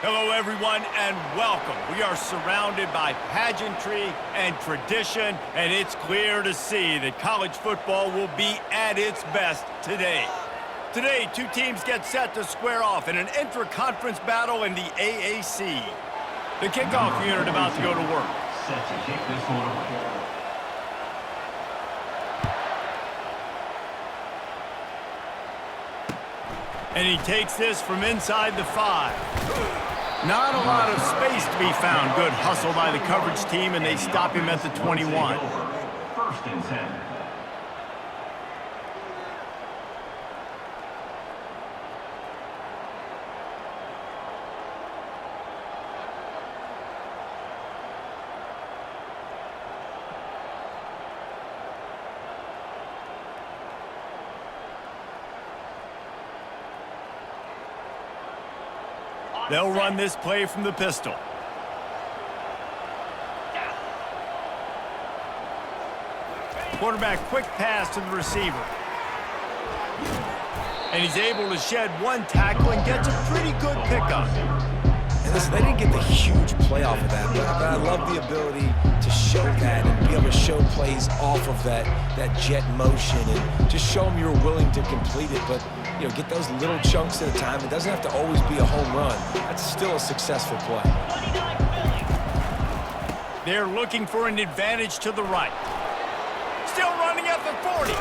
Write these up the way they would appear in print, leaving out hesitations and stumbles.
Hello, everyone, and welcome. We are surrounded by pageantry and tradition, and it's clear to see that college football will be at its best today. Today, two teams get set to square off in an intra-conference battle in the AAC. The kickoff unit about to go to work. Set to kick this one away. And he takes this from inside the 5. Not a lot of space to be found. Good hustle by the coverage team, and they stop him at the 21. First and 10. They'll run this play from the pistol. Quarterback quick pass to the receiver. And he's able to shed one tackle and gets a pretty good pickup. And listen, they didn't get the huge play off of that, but I love the ability to show that and be able to show plays off of that jet motion and just show them you're willing to complete it. But, you know, get those little chunks at a time. It doesn't have to always be a home run. That's still a successful play. They're looking for an advantage to the right. Still running at the 40.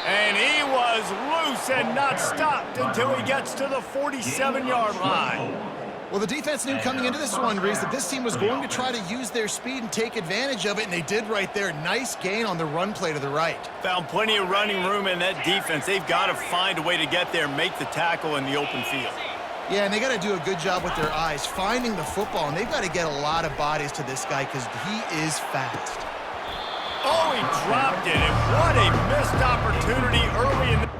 And he was loose and not stopped until he gets to the 47-yard line. Well, the defense knew coming into this one, Reese, that this team was going to try to use their speed and take advantage of it, and they did right there. Nice gain on the run play to the right. Found plenty of running room in that defense. They've got to find a way to get there and make the tackle in the open field. Yeah, and they got to do a good job with their eyes, finding the football, and they've got to get a lot of bodies to this guy because he is fast. Oh, he dropped it, and what a missed opportunity early in the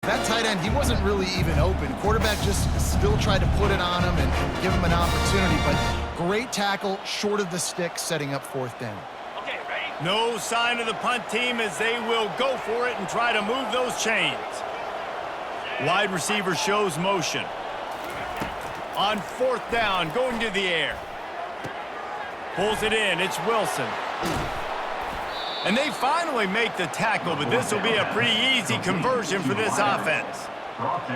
That tight end, he wasn't really even open. Quarterback just still tried to put it on him and give him an opportunity, but great tackle short of the stick, setting up 4th down. Okay, ready? No sign of the punt team as they will go for it and try to move those chains. Wide receiver shows motion. On 4th down, going to the air. Pulls it in, it's Wilson. And they finally make the tackle, but this will be a pretty easy conversion for this offense.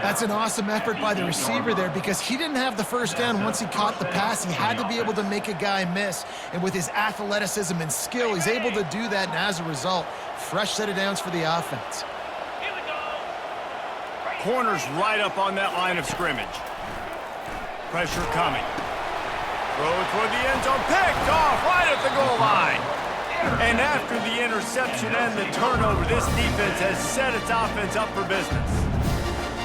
That's an awesome effort by the receiver there because he didn't have the 1st down once he caught the pass. He had to be able to make a guy miss. And with his athleticism and skill, he's able to do that. And as a result, fresh set of downs for the offense. Corners right up on that line of scrimmage. Pressure coming. Throw toward the end zone. Picked off right at the goal line. And after the interception and the turnover, this defense has set its offense up for business.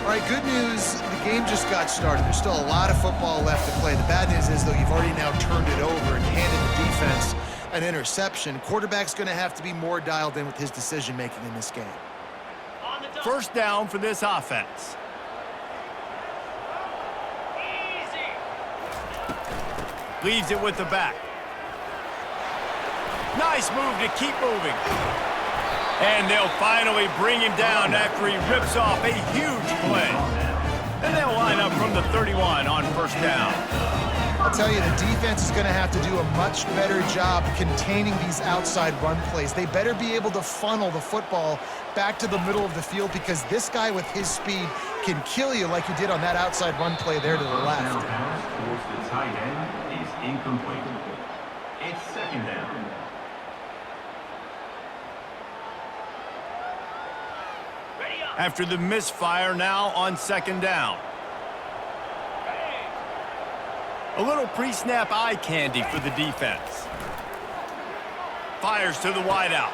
All right, good news, the game just got started. There's still a lot of football left to play. The bad news is, though, you've already now turned it over and handed the defense an interception. Quarterback's going to have to be more dialed in with his decision-making in this game. 1st down for this offense. Leaves it with the back. Nice move to keep moving. And they'll finally bring him down after he rips off a huge play. And they'll line up from the 31 on 1st down. I'll tell you, the defense is going to have to do a much better job containing these outside run plays. They better be able to funnel the football back to the middle of the field because this guy with his speed can kill you like he did on that outside run play there to the left. Towards the tight end is incomplete. It's 2nd down. After the misfire, now on 2nd down. A little pre-snap eye candy for the defense. Fires to the wideout.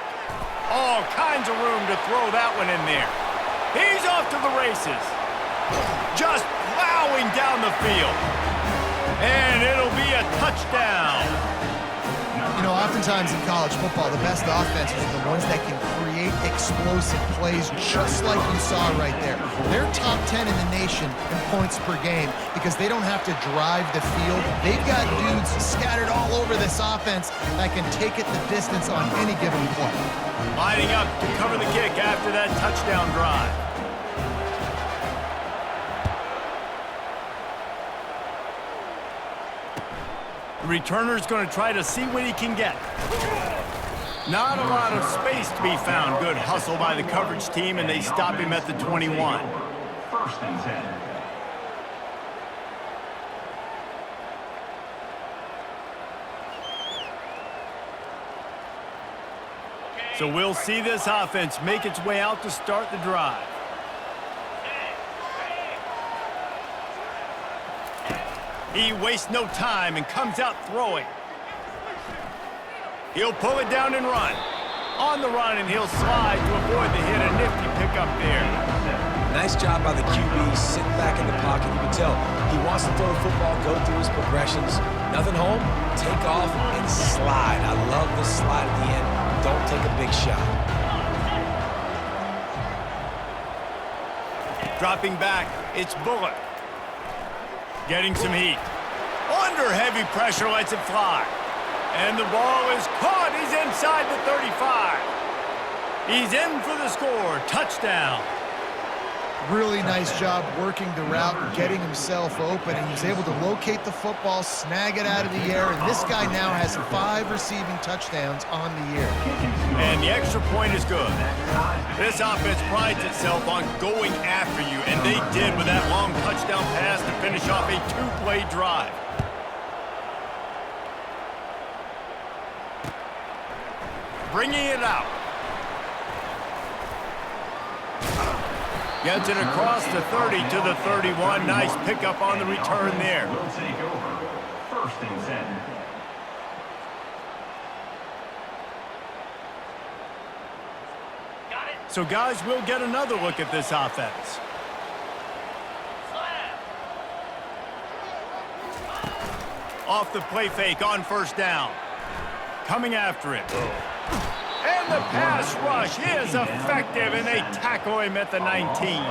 All kinds of room to throw that one in there. He's off to the races. Just plowing down the field. And it'll be a touchdown. You know, oftentimes in college football, the best offenses are the ones that can create explosive plays just like you saw right there. They're top 10 in the nation in points per game because they don't have to drive the field. They've got dudes scattered all over this offense that can take it the distance on any given play. Lining up to cover the kick after that touchdown drive. The returner's going to try to see what he can get. Not a lot of space to be found. Good hustle by the coverage team, and they stop him at the 21. 1st and 10. So we'll see this offense make its way out to start the drive. He wastes no time and comes out throwing. He'll pull it down and run. On the run, and he'll slide to avoid the hit. A nifty pickup there. Nice job by the QB, sitting back in the pocket. You can tell he wants to throw the football, go through his progressions. Nothing home, take off, and slide. I love the slide at the end. Don't take a big shot. Dropping back, it's Bullock. Getting some heat. Under heavy pressure, lets it fly. And the ball is caught. He's inside the 35. He's in for the score. Touchdown. Really nice job working the route and getting himself open, and he was able to locate the football, snag it out of the air, and this guy now has 5 receiving touchdowns on the year. And the extra point is good. This offense prides itself on going after you, and they did with that long touchdown pass to finish off a 2-play drive. Bringing it out. Gets it across the 30 to the 31. Nice pickup on the return there. Will take over. 1st and 10. So, guys, we'll get another look at this offense. Off the play fake on 1st down. Coming after it. And the pass rush is effective, and they tackle him at the 19.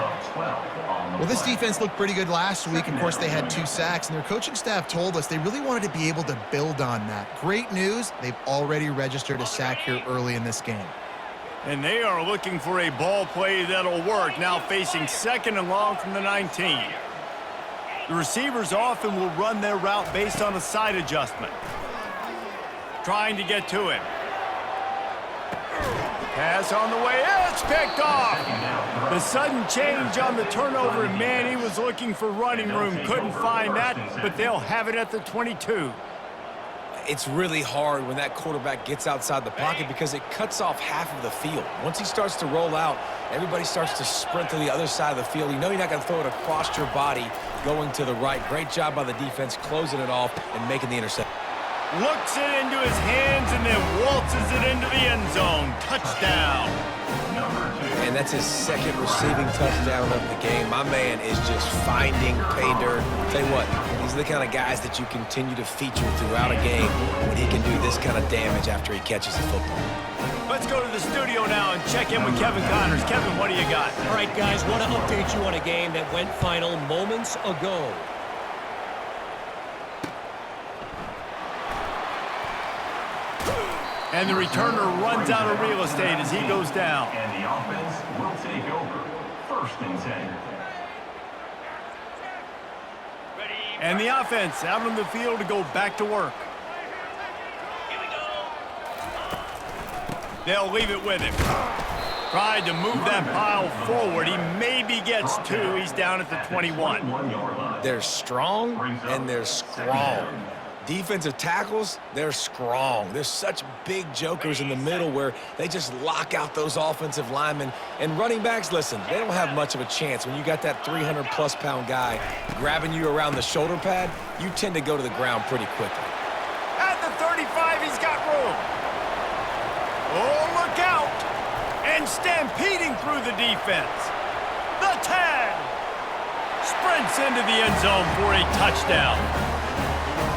Well, this defense looked pretty good last week. Of course, they had 2 sacks, and their coaching staff told us they really wanted to be able to build on that. Great news, they've already registered a sack here early in this game. And they are looking for a ball play that'll work, now facing 2nd and long from the 19. The receivers often will run their route based on a side adjustment. Trying to get to him. Pass on the way, it's picked off. The sudden change on the turnover, and man, he was looking for running room. Couldn't find that, but they'll have it at the 22. It's really hard when that quarterback gets outside the pocket because it cuts off half of the field. Once he starts to roll out, everybody starts to sprint to the other side of the field. You know you're not going to throw it across your body going to the right. Great job by the defense closing it off and making the interception. Looks it into his hands and then waltzes it into the end zone. Touchdown. And that's his 2nd receiving touchdown of the game. My man is just finding pay dirt. Tell you what, these are the kind of guys that you continue to feature throughout a game when he can do this kind of damage after he catches the football. Let's go to the studio now and check in with Kevin Connors. Kevin, what do you got? All right, guys, want to update you on a game that went final moments ago. And the returner runs out of real estate as he goes down. And the offense will take over. 1st and 10. And the offense out on the field to go back to work. They'll leave it with him. Tried to move that pile forward. He maybe gets 2. He's down at the 21. They're strong and they're strong. Defensive tackles, they're strong. There's such big jokers in the middle where they just lock out those offensive linemen. And running backs, listen, they don't have much of a chance. When you got that 300-plus pound guy grabbing you around the shoulder pad, you tend to go to the ground pretty quickly. At the 35, he's got room. Oh, look out. And stampeding through the defense. The 10. Sprints into the end zone for a touchdown.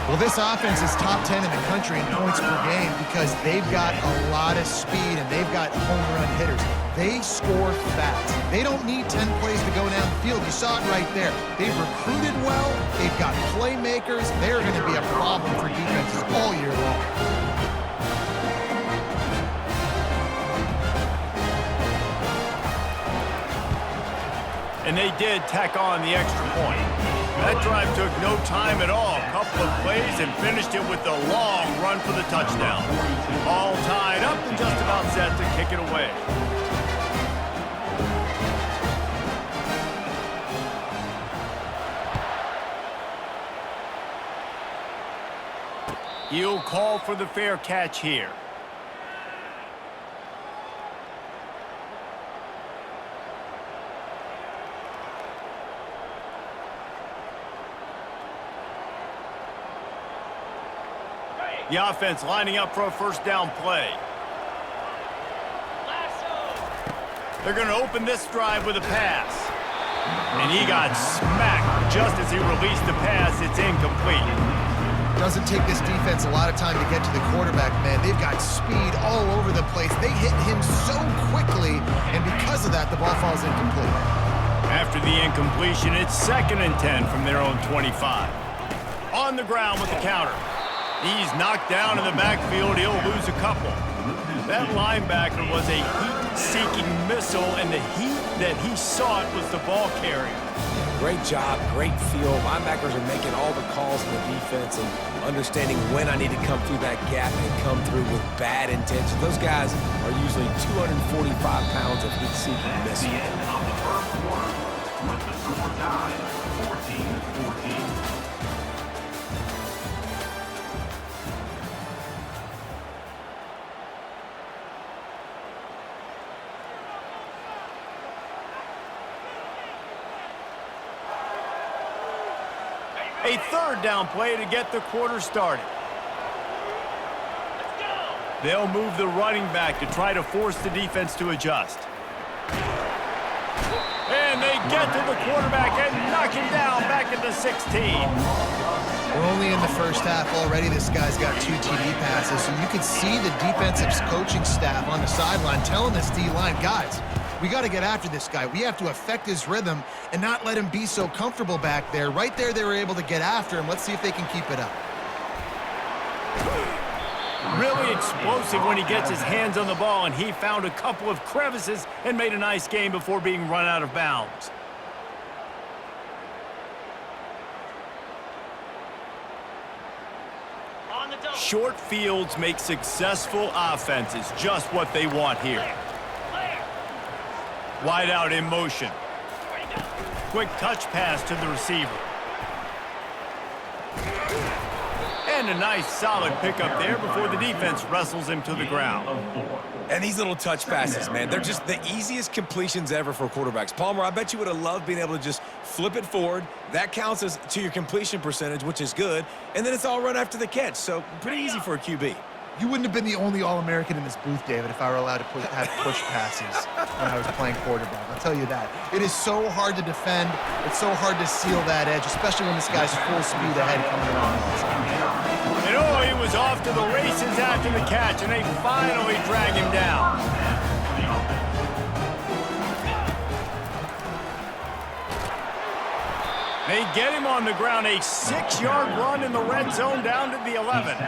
Well, this offense is top 10 in the country in points per game because they've got a lot of speed and they've got home run hitters. They score fast. They don't need 10 plays to go down the field. You saw it right there. They've recruited well. They've got playmakers. They're going to be a problem for defenses all year long. And they did tack on the extra point. That drive took no time at all. A couple of plays and finished it with the long run for the touchdown. All tied up and just about set to kick it away. He'll call for the fair catch here. The offense lining up for a 1st down play. They're going to open this drive with a pass. And he got smacked just as he released the pass. It's incomplete. Doesn't take this defense a lot of time to get to the quarterback, man. They've got speed all over the place. They hit him so quickly, and because of that, the ball falls incomplete. After the incompletion, it's 2nd and 10 from their own 25. On the ground with the counter. He's knocked down in the backfield. He'll lose a couple. That linebacker was a heat-seeking missile, and the heat that he sought was the ball carrier. Great job, great feel. Linebackers are making all the calls in the defense and understanding when I need to come through that gap and come through with bad intentions. Those guys are usually 245 pounds of heat-seeking missiles. The end of the 1st quarter with the score tied 14-14. A 3rd down play to get the quarter started. They'll move the running back to try to force the defense to adjust. And they get to the quarterback and knock him down back at the 16. We're only in the first half already. This guy's got 2 TD passes, so you can see the defensive coaching staff on the sideline telling this D-line, guys, we got to get after this guy. We have to affect his rhythm and not let him be so comfortable back there. Right there, they were able to get after him. Let's see if they can keep it up. Really explosive when he gets his hands on the ball, and he found a couple of crevices and made a nice game before being run out of bounds. Short fields make successful offenses just what they want here. Wide out in motion. Quick touch pass to the receiver. And a nice solid pickup there before the defense wrestles him to the ground. And these little touch passes, man, they're just the easiest completions ever for quarterbacks. Palmer, I bet you would have loved being able to just flip it forward. That counts as to your completion percentage, which is good. And then it's all run after the catch, so pretty easy for a QB. You wouldn't have been the only All-American in this booth, David, if I were allowed to have push passes when I was playing quarterback. I'll tell you that. It is so hard to defend. It's so hard to seal that edge, especially when this guy's full speed ahead coming around. And oh, he was off to the races after the catch, and they finally drag him down. They get him on the ground, a 6-yard run in the red zone down to the 11.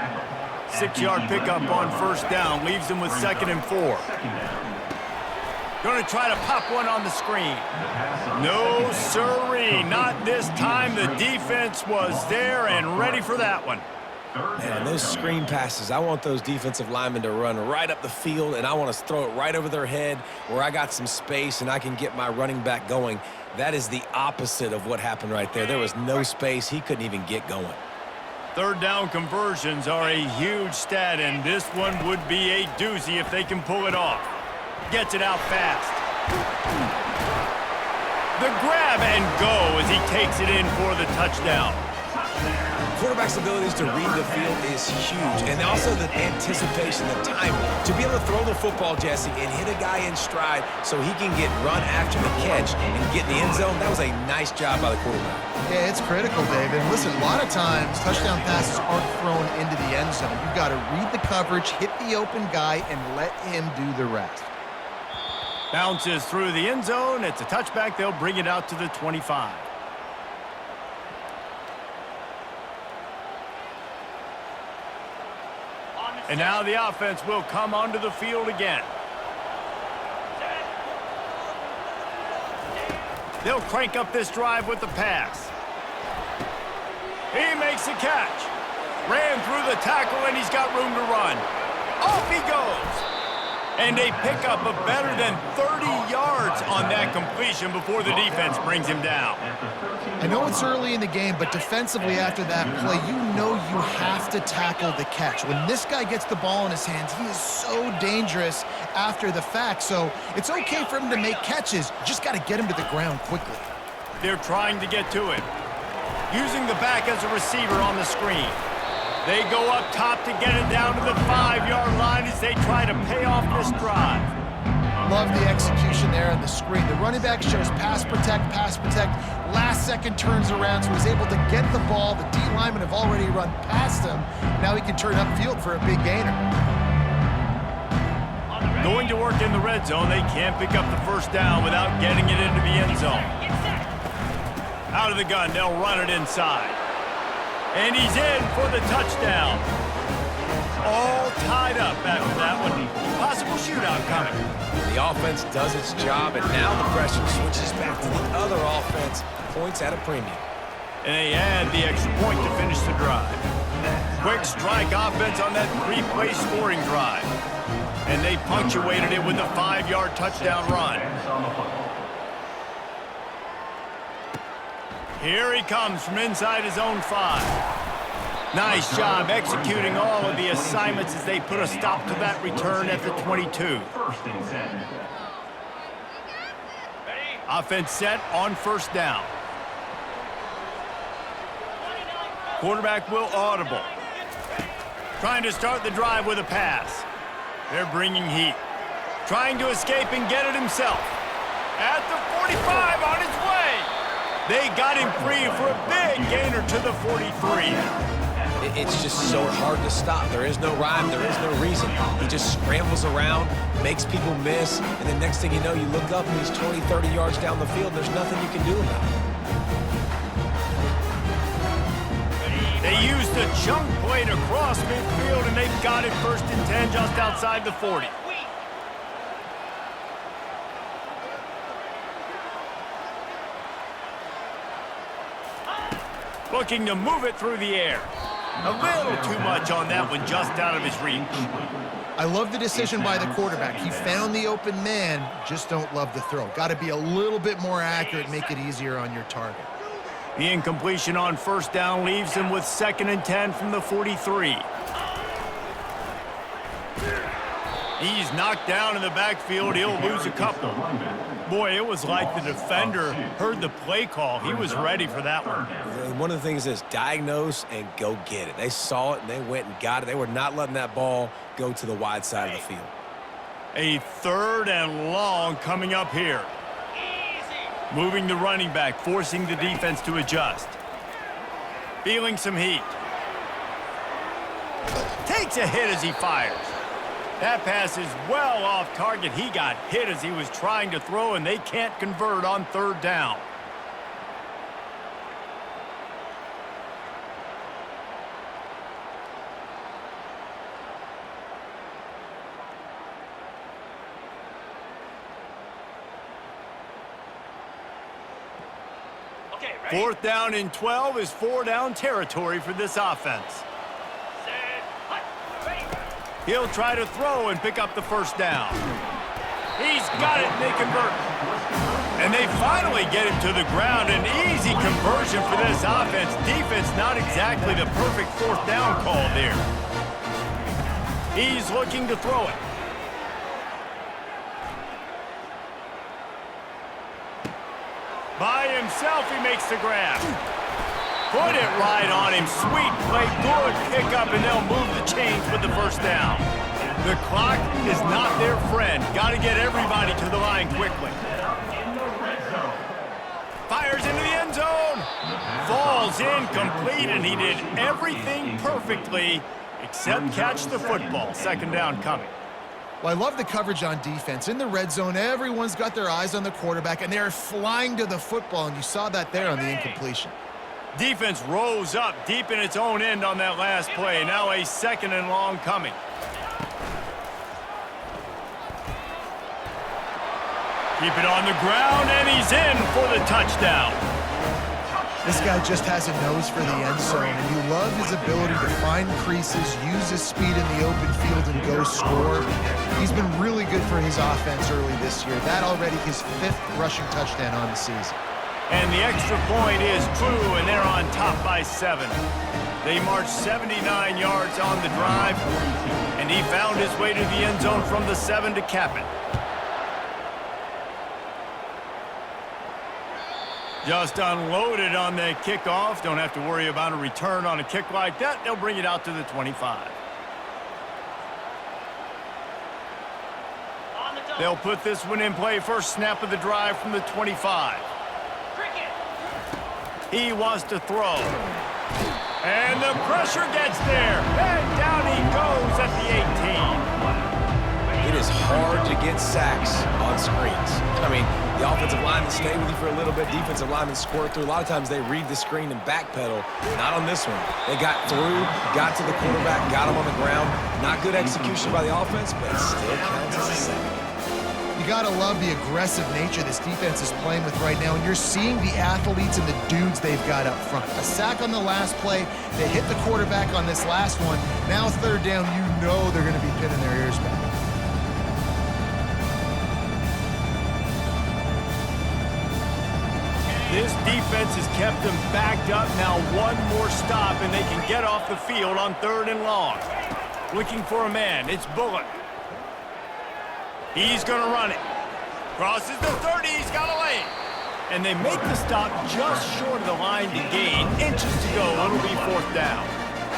6-yard pickup on first down, leaves him with 2nd and 4. Going to try to pop one on the screen. No, sirree, not this time. The defense was there and ready for that one. Man, those screen passes, I want those defensive linemen to run right up the field, and I want to throw it right over their head where I got some space and I can get my running back going. That is the opposite of what happened right there. There was no space. He couldn't even get going. 3rd down conversions are a huge stat, and this one would be a doozy if they can pull it off. Gets it out fast. The grab and go as he takes it in for the touchdown. Quarterback's abilities to read the field is huge, and also the anticipation, the time to be able to throw the football, Jesse, and hit a guy in stride so he can get run after the catch and get in the end zone. That was a nice job by the quarterback. Yeah, it's critical, David. Listen, a lot of times touchdown passes aren't thrown into the end zone. You've got to read the coverage, hit the open guy, and let him do the rest. Bounces through the end zone. It's a touchback. They'll bring it out to the 25. And now the offense will come onto the field again. They'll crank up this drive with the pass. He makes the catch. Ran through the tackle, and he's got room to run. Off he goes. And they pick up a better than 30 yards on that completion before the defense brings him down. I know it's early in the game, but defensively after that play, you know you have to tackle the catch. When this guy gets the ball in his hands, he is so dangerous after the fact. So it's okay for him to make catches. You just got to get him to the ground quickly. They're trying to get to him. Using the back as a receiver on the screen. They go up top to get it down to the 5-yard line as they try to pay off this drive. Love the execution there on the screen. The running back shows pass protect, last second turns around, so he's able to get the ball. The D linemen have already run past him. Now he can turn upfield for a big gainer. Going to work in the red zone, they can't pick up the first down without getting it into the end zone. Out of the gun, they'll run it inside. And he's in for the touchdown. All tied up after that one. Possible shootout coming. The offense does its job, and now the pressure switches back to the other offense. Points at a premium. And they add the extra point to finish the drive. Quick strike offense on that 3-play scoring drive. And they punctuated it with a 5-yard touchdown run. Here he comes from inside his own 5. Nice job executing all of the assignments as they put a stop to that return at the 22. Offense set on first down. Quarterback will audible. Trying to start the drive with a pass. They're bringing heat. Trying to escape and get it himself. At the 45 on his way. They got him free for a big gainer to the 43. It's just so hard to stop. There is no rhyme. There is no reason. He just scrambles around, makes people miss, and the next thing you know, you look up and he's 20, 30 yards down the field. There's nothing you can do about it. They used a chunk play to cross midfield, and they've got it 1st and 10 just outside the 40. Looking to move it through the air. A little too much on that one, just out of his reach. I love the decision by the quarterback. He found the open man, just don't love the throw. Got to be a little bit more accurate, make it easier on your target. The incompletion on 1st down leaves him with 2nd and 10 from the 43. He's knocked down in the backfield. He'll lose a couple. Boy, it was like the defender heard the play call. He was ready for that one. One of the things is diagnose and go get it. They saw it and they went and got it. They were not letting that ball go to the wide side of the field. A 3rd and long coming up here. Moving the running back, forcing the defense to adjust. Feeling some heat. Takes a hit as he fires. That pass is well off target. He got hit as he was trying to throw, and they can't convert on 3rd down. Okay, ready? 4th down and 12 is 4-down territory for this offense. He'll try to throw and pick up the 1st down. He's got it, and they convert. And they finally get him to the ground. An easy conversion for this offense. Defense not exactly the perfect 4th down call there. He's looking to throw it. By himself, he makes the grab. Put it right on him. Sweet play, good pickup, and they'll move the chains with the 1st down. The clock is not their friend. Got to get everybody to the line quickly. Fires into the end zone. Falls incomplete, and he did everything perfectly except catch the football. 2nd down coming. Well, I love the coverage on defense. In the red zone, everyone's got their eyes on the quarterback, and they're flying to the football, and you saw that there on the incompletion. Defense rose up deep in its own end on that last play. Now a 2nd and long coming. Keep it on the ground, and he's in for the touchdown. This guy just has a nose for the end zone, and you love his ability to find creases, use his speed in the open field, and go score. He's been really good for his offense early this year. That already his 5th rushing touchdown on the season. And the extra point is true, and they're on top by 7. They marched 79 yards on the drive, and he found his way to the end zone from the 7 to cap it. Just unloaded on that kickoff. Don't have to worry about a return on a kick like that. They'll bring it out to the 25. They'll put this one in play. 1st snap of the drive from the 25. He wants to throw. And the pressure gets there. And down he goes at the 18. It is hard to get sacks on screens. I mean, the offensive linemen stay with you for a little bit. Defensive linemen squirt through. A lot of times they read the screen and backpedal. Not on this one. They got through, got to the quarterback, got him on the ground. Not good execution by the offense, but it still counts as a sack. You got to love the aggressive nature this defense is playing with right now, and you're seeing the athletes and the dudes they've got up front. A sack on the last play. They hit the quarterback on this last one. Now 3rd down, you know they're going to be pinning their ears back. This defense has kept them backed up. Now one more stop, and they can get off the field on 3rd and long. Looking for a man. It's Bullock. He's going to run it. Crosses the 30. He's got a lane. And they make the stop just short of the line to gain. Inches to go. It'll be 4th down.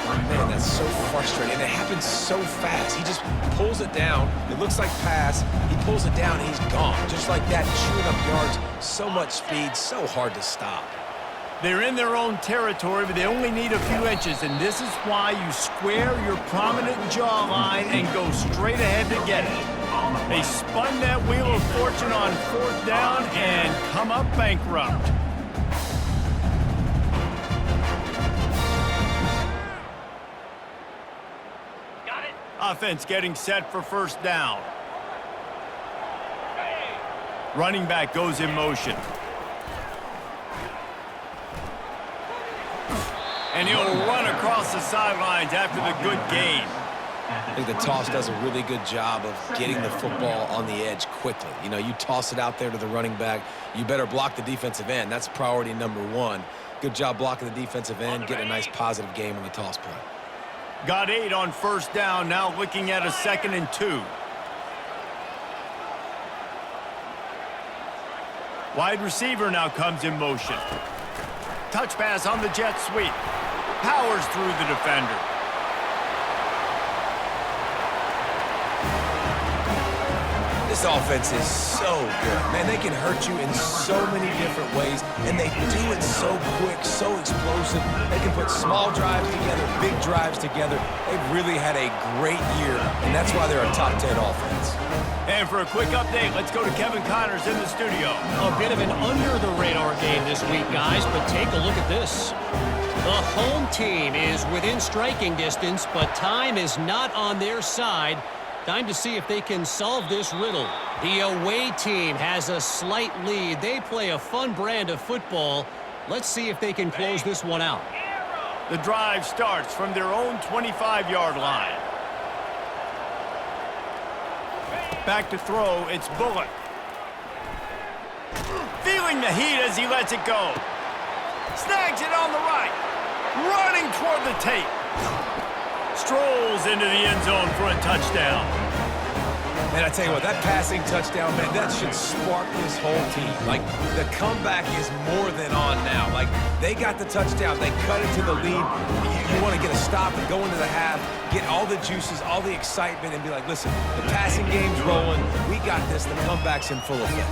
Man, that's so frustrating, and it happens so fast. He just pulls it down. It looks like pass. He pulls it down, and he's gone. Just like that, chewing up yards. So much speed, so hard to stop. They're in their own territory, but they only need a few inches, and this is why you square your prominent jawline and go straight ahead to get it. They spun that wheel of fortune on 4th down and come up bankrupt. Offense getting set for 1st down. Running back goes in motion. And he'll run across the sidelines after the good gain. I think the toss does a really good job of getting the football on the edge quickly. You know, you toss it out there to the running back, you better block the defensive end. That's priority number 1. Good job blocking the defensive end, getting a nice positive game on the toss play. Got 8 on 1st down, now looking at a 2nd and 2. Wide receiver now comes in motion. Touch pass on the jet sweep. Powers through the defender. This offense is so good. Man, they can hurt you in so many different ways, and they do it so quick, so explosive. They can put small drives together, big drives together. They've really had a great year, and that's why they're a top 10 offense. And for a quick update, let's go to Kevin Connors in the studio. A bit of an under-the-radar game this week, guys, but take a look at this. The home team is within striking distance, but time is not on their side. Time to see if they can solve this riddle. The away team has a slight lead. They play a fun brand of football. Let's see if they can close this one out. The drive starts from their own 25-yard line. Back to throw, it's Bullock. Feeling the heat as he lets it go. Snags it on the right. Running toward the tape. Strolls into the end zone for a touchdown. Man, I tell you what, that passing touchdown, man, that should spark this whole team. Like, the comeback is more than on now. Like, they got the touchdown. They cut it to the lead. You want to get a stop and go into the half, get all the juices, all the excitement, and be like, listen, the passing game's rolling. We got this. The comeback's in full effect.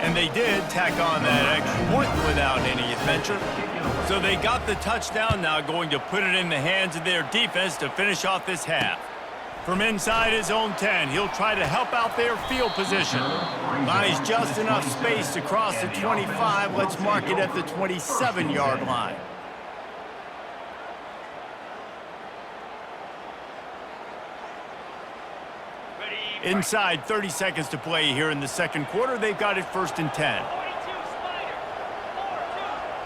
And they did tack on that extra point without any adventure. So they got the touchdown, now going to put it in the hands of their defense to finish off this half. From inside his own 10, he'll try to help out their field position. Buys just enough space to cross the 25. Let's mark it at the 27-yard line. Inside 30 seconds to play here in the second quarter. They've got it 1st and 10.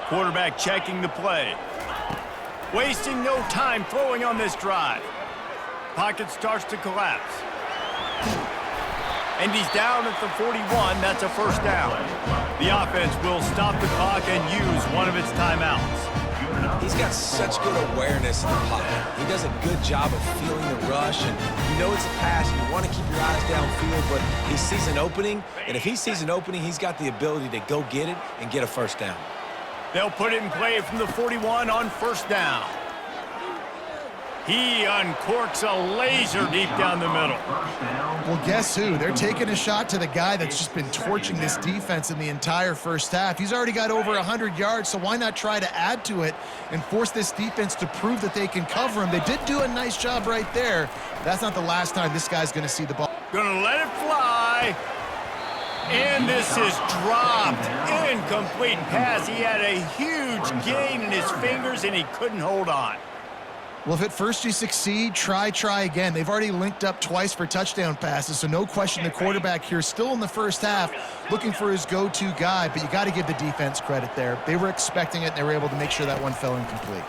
Quarterback checking the play. Wasting no time throwing on this drive. Pocket starts to collapse. And he's down at the 41. That's a 1st down. The offense will stop the clock and use one of its timeouts. He's got such good awareness in the pocket. He does a good job of feeling the rush, and you know it's a pass, and you want to keep your eyes downfield, but he sees an opening, and if he sees an opening, he's got the ability to go get it and get a 1st down. They'll put it in play from the 41 on 1st down. He uncorks a laser deep down the middle. Well, guess who? They're taking a shot to the guy that's just been torching this defense in the entire first half. He's already got over 100 yards, so why not try to add to it and force this defense to prove that they can cover him? They did do a nice job right there. That's not the last time this guy's going to see the ball. Gonna let it fly. And this is dropped. Incomplete pass. He had a huge gain in his fingers, and he couldn't hold on. Well, if at first you succeed, try again. They've already linked up twice for touchdown passes, so no question the quarterback here still in the first half looking for his go-to guy, but you got to give the defense credit there. They were expecting it, and they were able to make sure that one fell incomplete.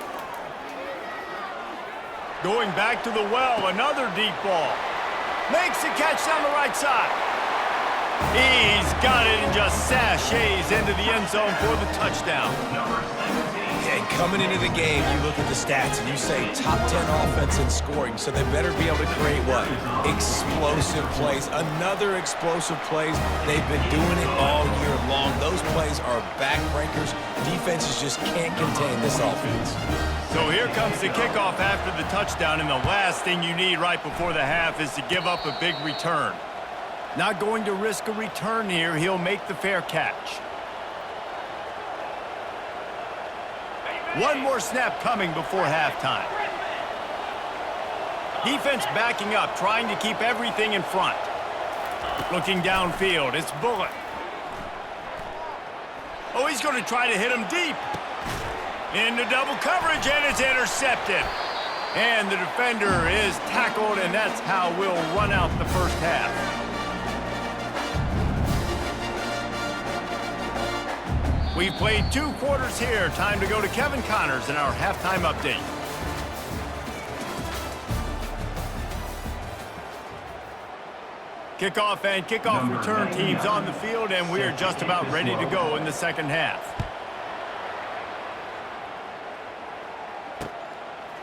Going back to the well, another deep ball. Makes the catch down the right side. He's got it and just sashays into the end zone for the touchdown. Yeah, and coming into the game, you look at the stats and you say top 10 offense in scoring, so they better be able to create what? Explosive plays. Another explosive plays. They've been doing it all year long. Those plays are backbreakers. Defenses just can't contain this offense. So here comes the kickoff after the touchdown, and the last thing you need right before the half is to give up a big return. Not going to risk a return here. He'll make the fair catch. One more snap coming before halftime. Defense backing up, trying to keep everything in front. Looking downfield, it's Bullock. Oh, he's going to try to hit him deep. Into double coverage, and it's intercepted. And the defender is tackled, and that's how we'll run out the first half. We've played 2 quarters here. Time to go to Kevin Connors in our halftime update. Kickoff and kickoff return teams on the field, and we're just about ready to go in the second half.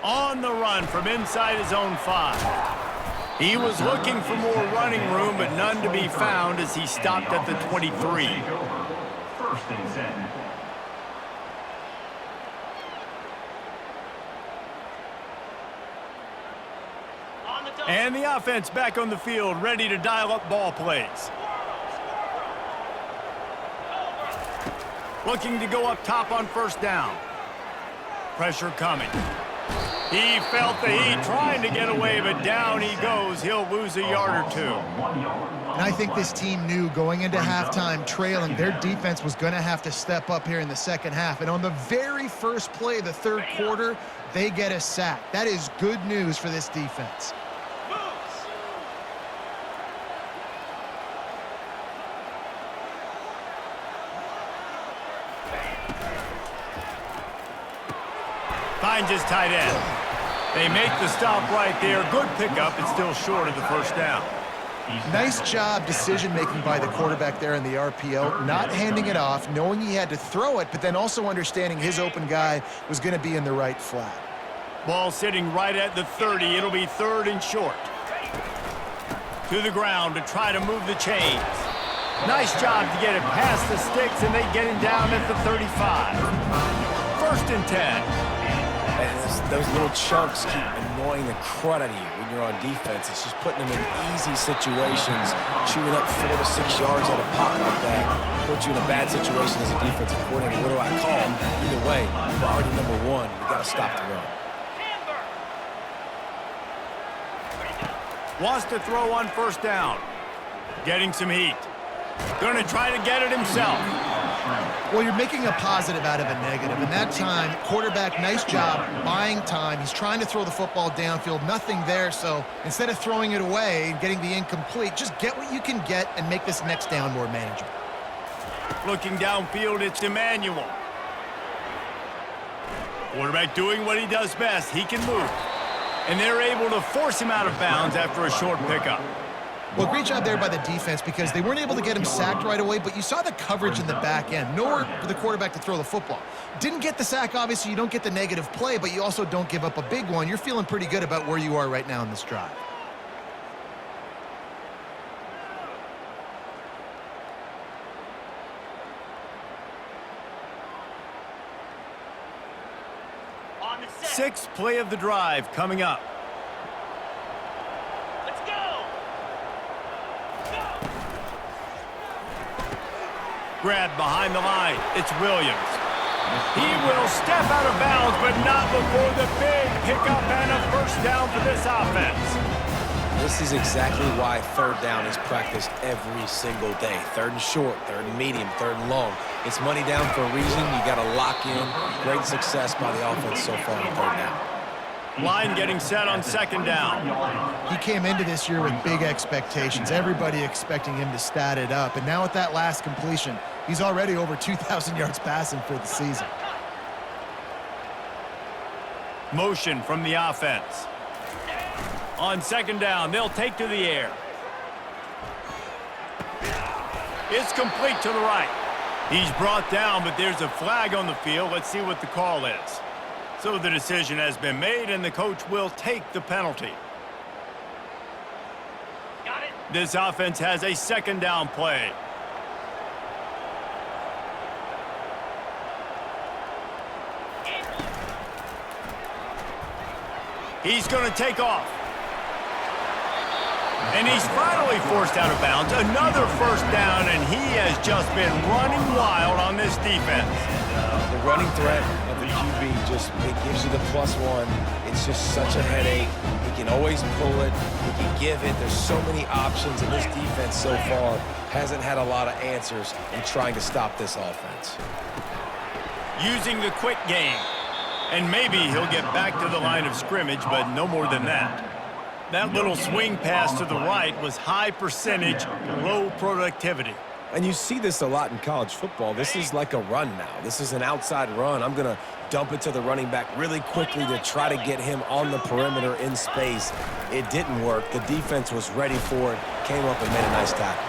On the run from inside his own 5. He was looking for more running room, but none to be found as he stopped at the 23. First and 10. And the offense back on the field, ready to dial up ball plays. Looking to go up top on first down. Pressure coming. He felt the heat, trying to get away, but down he goes. He'll lose a yard or 2. And I think this team knew going into halftime trailing, their defense was going to have to step up here in the second half. And on the very first play of the third quarter, they get a sack. That is good news for this defense. Finds his tight end. They make the stop right there. Good pickup. It's still short of the first down. Nice job decision-making by the quarterback there in the RPO, not handing it off, knowing he had to throw it, but then also understanding his open guy was going to be in the right flat. Ball sitting right at the 30. It'll be 3rd and short. To the ground to try to move the chains. Nice job to get it past the sticks, and they get him down at the 35. 1st and 10. And those little chunks keep annoying the crud out of you when you're on defense. It's just putting them in easy situations, chewing up 4 to 6 yards out of pocket like that. Put you in a bad situation as a defensive coordinator. What do I call them? Either way, priority number 1, we got to stop the run. Wants to throw on first down. Getting some heat. Going to try to get it himself. Well, you're making a positive out of a negative. And that time, quarterback, nice job buying time. He's trying to throw the football downfield. Nothing there. So instead of throwing it away and getting the incomplete, just get what you can get and make this next down more manageable. Looking downfield, it's Emmanuel. Quarterback doing what he does best. He can move. And they're able to force him out of bounds after a short pickup. Well, great job there by the defense because they weren't able to get him sacked right away, but you saw the coverage in the back end. Nowhere for the quarterback to throw the football. Didn't get the sack, obviously. You don't get the negative play, but you also don't give up a big one. You're feeling pretty good about where you are right now in this drive. Sixth play of the drive coming up. Grab behind the line. It's Williams. He will step out of bounds, but not before the big pickup and a first down for this offense. This is exactly why 3rd down is practiced every single day. 3rd and short, 3rd and medium, 3rd and long. It's money down for a reason. You got to lock in. Great success by the offense so far on 3rd down. Line getting set on 2nd down. He came into this year with big expectations. Everybody expecting him to stat it up. And now with that last completion, he's already over 2,000 yards passing for the season. Motion from the offense. On 2nd down, they'll take to the air. It's complete to the right. He's brought down, but there's a flag on the field. Let's see what the call is. So the decision has been made, and the coach will take the penalty. Got it. This offense has a second down play. He's going to take off. And he's finally forced out of bounds. Another first down, and he has just been running wild on this defense. The running threat of the QB it gives you the +1. It's just such a headache. He can always pull it. He can give it. There's so many options, and this defense so far hasn't had a lot of answers in trying to stop this offense. Using the quick game. And maybe he'll get back to the line of scrimmage, but no more than that. That little swing pass to the right was high percentage, low productivity. And you see this a lot in college football. This is like a run now. This is an outside run. I'm going to dump it to the running back really quickly to try to get him on the perimeter in space. It didn't work. The defense was ready for it, came up and made a nice tackle.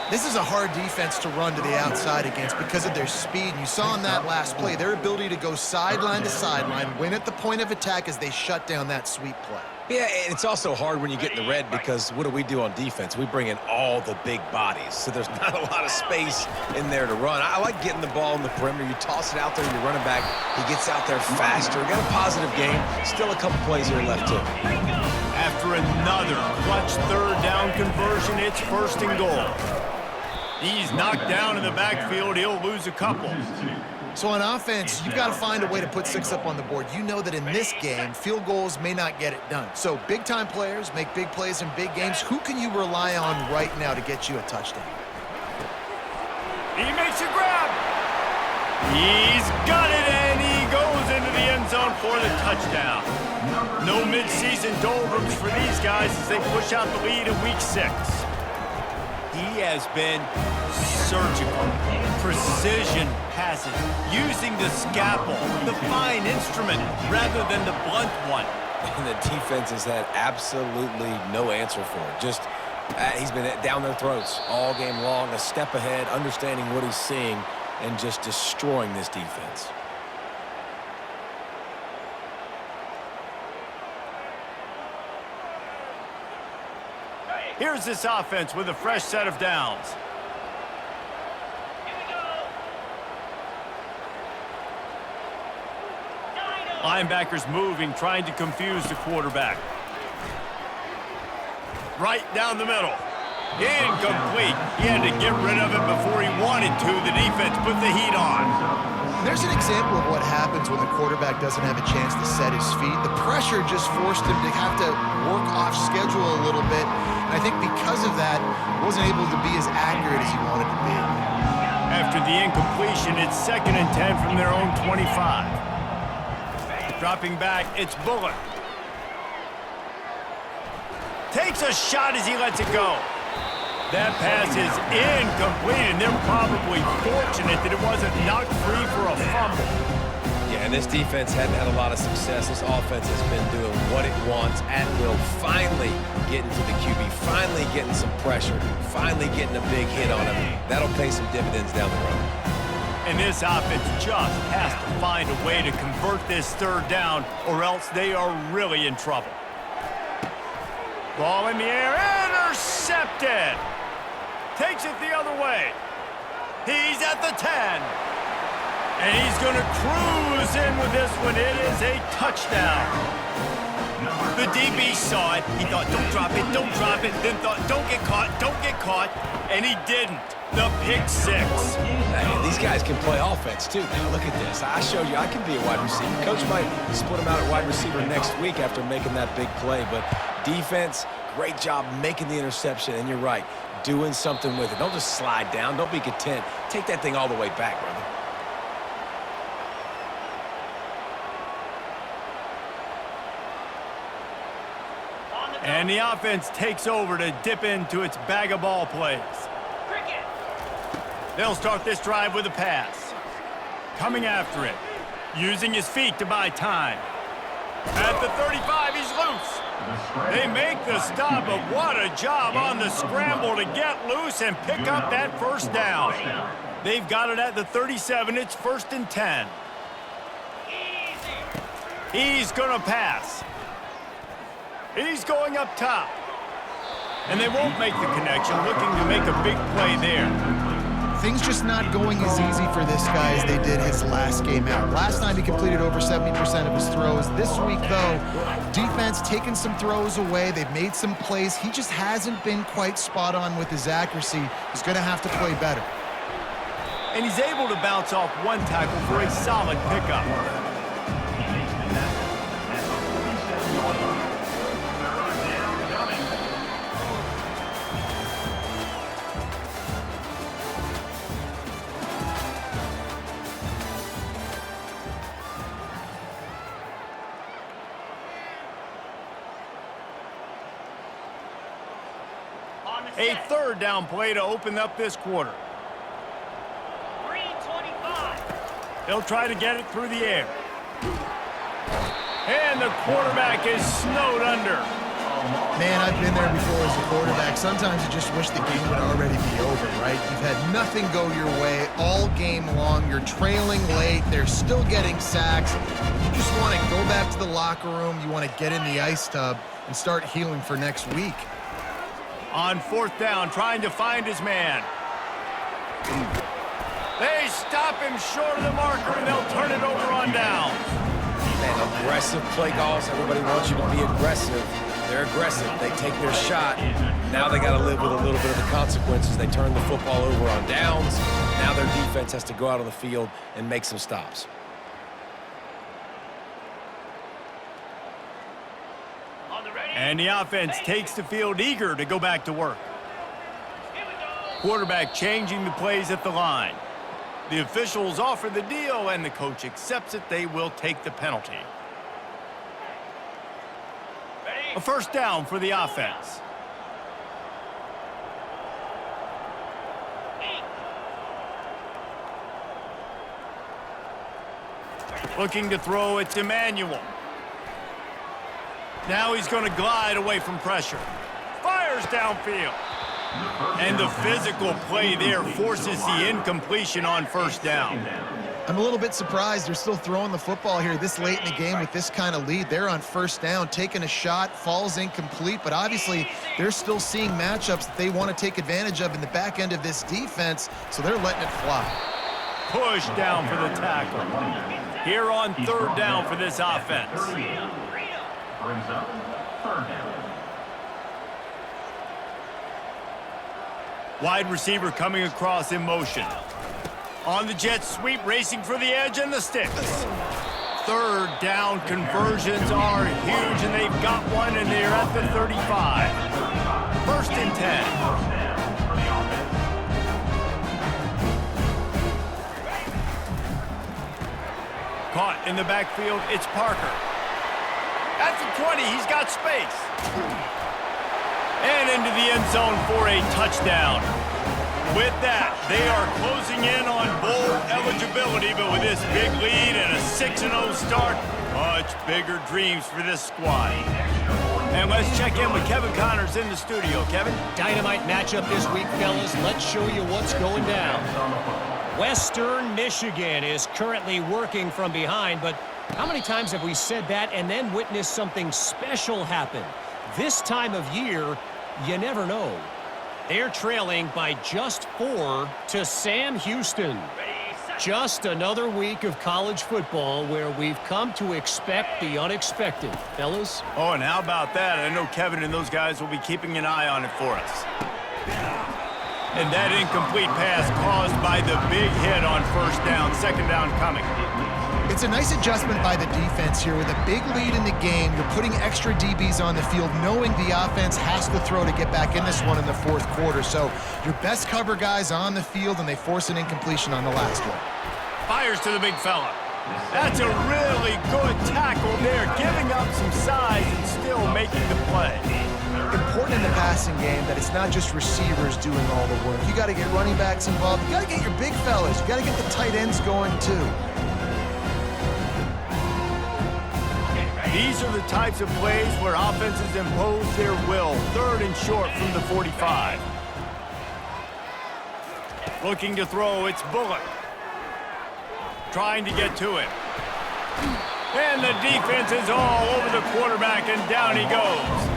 This is a hard defense to run to the outside against because of their speed. And you saw in that last play, their ability to go sideline to sideline, win at the point of attack as they shut down that sweep play. Yeah, and it's also hard when you get in the red because what do we do on defense? We bring in all the big bodies, so there's not a lot of space in there to run. I like getting the ball in the perimeter. You toss it out there, you're running back. He gets out there faster. Got a positive game. Still a couple plays here left, too. After another clutch third down conversion, it's 1st and goal. He's knocked down in the backfield. He'll lose a couple. So on offense, you've got to find a way to put 6 up on the board. You know that in this game, field goals may not get it done. So big-time players make big plays in big games. Who can you rely on right now to get you a touchdown? He makes a grab. He's got it, and he goes into the end zone for the touchdown. No midseason doldrums for these guys as they push out the lead in Week 6. He has been surgical, precision passes, using the scalpel, the fine instrument, rather than the blunt one. And the defense has had absolutely no answer for it. Just, he's been down their throats all game long, a step ahead, understanding what he's seeing, and just destroying this defense. Here's this offense with a fresh set of downs. Linebackers moving, trying to confuse the quarterback. Right down the middle. Incomplete. He had to get rid of it before he wanted to. The defense put the heat on. There's an example of what happens when the quarterback doesn't have a chance to set his feet. The pressure just forced him to have to work off schedule a little bit. And I think because of that, wasn't able to be as accurate as he wanted to be. After the incompletion, it's 2nd and 10 from their own 25. Dropping back, it's Bullock. Takes a shot as he lets it go. That pass is incomplete, and they're probably fortunate that it wasn't knocked free for a fumble. Yeah, and this defense hadn't had a lot of success. This offense has been doing what it wants at will. Finally getting to the QB, finally getting some pressure, finally getting a big hit on him. That'll pay some dividends down the road. And this offense just has to find a way to convert this 3rd down, or else they are really in trouble. Ball in the air, intercepted. Takes it the other way. He's at the 10. And he's going to cruise in with this one. It is a touchdown. The DB saw it. He thought, don't drop it, don't drop it. Then thought, don't get caught. And he didn't. The pick 6. Hey, these guys can play offense, too. Now, look at this. I showed you I can be a wide receiver. Coach might split him out at wide receiver next week after making that big play. But defense, great job making the interception. And you're right, doing something with it. Don't just slide down. Don't be content. Take that thing all the way back, brother. And the offense takes over to dip into its bag of ball plays. They'll start this drive with a pass. Coming after it. Using his feet to buy time. At the 35, he's loose. They make the stop, but what a job on the scramble to get loose and pick up that 1st down. They've got it at the 37. It's 1st and 10. He's going to pass. He's going up top. And they won't make the connection, looking to make a big play there. Things just not going as easy for this guy as they did his last game out. Last time he completed over 70% of his throws. This week, though, defense taking some throws away. They've made some plays. He just hasn't been quite spot on with his accuracy. He's going to have to play better. And he's able to bounce off one tackle for a solid pickup. A 3rd down play to open up this quarter. 3:25. They'll try to get it through the air. And the quarterback is snowed under. Man, I've been there before as a quarterback. Sometimes you just wish the game would already be over, right? You've had nothing go your way all game long. You're trailing late. They're still getting sacks. You just want to go back to the locker room. You want to get in the ice tub and start healing for next week. On 4th down, trying to find his man. They stop him short of the marker, and they'll turn it over on down. Man, aggressive play calls. Everybody wants you to be aggressive. They're aggressive. They take their shot. Now they got to live with a little bit of the consequences. They turn the football over on downs. Now their defense has to go out on the field and make some stops. And the offense takes the field eager to go back to work. Quarterback changing the plays at the line. The officials offer the deal, and the coach accepts it. They will take the penalty. A 1st down for the offense. Looking to throw, it's Emmanuel. Now he's going to glide away from pressure. Fires downfield. And the physical play there forces the incompletion on 1st down. I'm a little bit surprised they're still throwing the football here this late in the game with this kind of lead. They're on 1st down, taking a shot, falls incomplete, but obviously they're still seeing matchups that they want to take advantage of in the back end of this defense, so they're letting it fly. Push down for the tackle. Here on 3rd down for this offense. Brings up 3rd down. Wide receiver coming across in motion. On the jet sweep, racing for the edge and the sticks. 3rd down conversions are huge, and they've got one, and they're at the 35. 1st and 10. Caught in the backfield, it's Parker. At the 20, he's got space. And into the end zone for a touchdown. With that, they are closing in on bowl eligibility, but with this big lead and a 6-0 start, much bigger dreams for this squad. And let's check in with Kevin Connors in the studio. Kevin? Dynamite matchup this week, fellas. Let's show you what's going down. Western Michigan is currently working from behind, but how many times have we said that and then witnessed something special happen? This time of year, you never know. They're trailing by just 4 to Sam Houston. Just another week of college football where we've come to expect the unexpected. Fellas? Oh, and how about that? I know Kevin and those guys will be keeping an eye on it for us. And that incomplete pass caused by the big hit on 1st down, 2nd down coming. It's a nice adjustment by the defense here. With a big lead in the game, you're putting extra DBs on the field, knowing the offense has to throw to get back in this one in the 4th quarter. So your best cover guys on the field, and they force an incompletion on the last one. Fires to the big fella. That's a really good tackle there, giving up some size and still making the play. Important in the passing game that it's not just receivers doing all the work. You got to get running backs involved. You got to get your big fellas. You got to get the tight ends going too. These are the types of plays where offenses impose their will. 3rd and short from the 45. Looking to throw, it's Bullock. Trying to get to it. And the defense is all over the quarterback, and down he goes.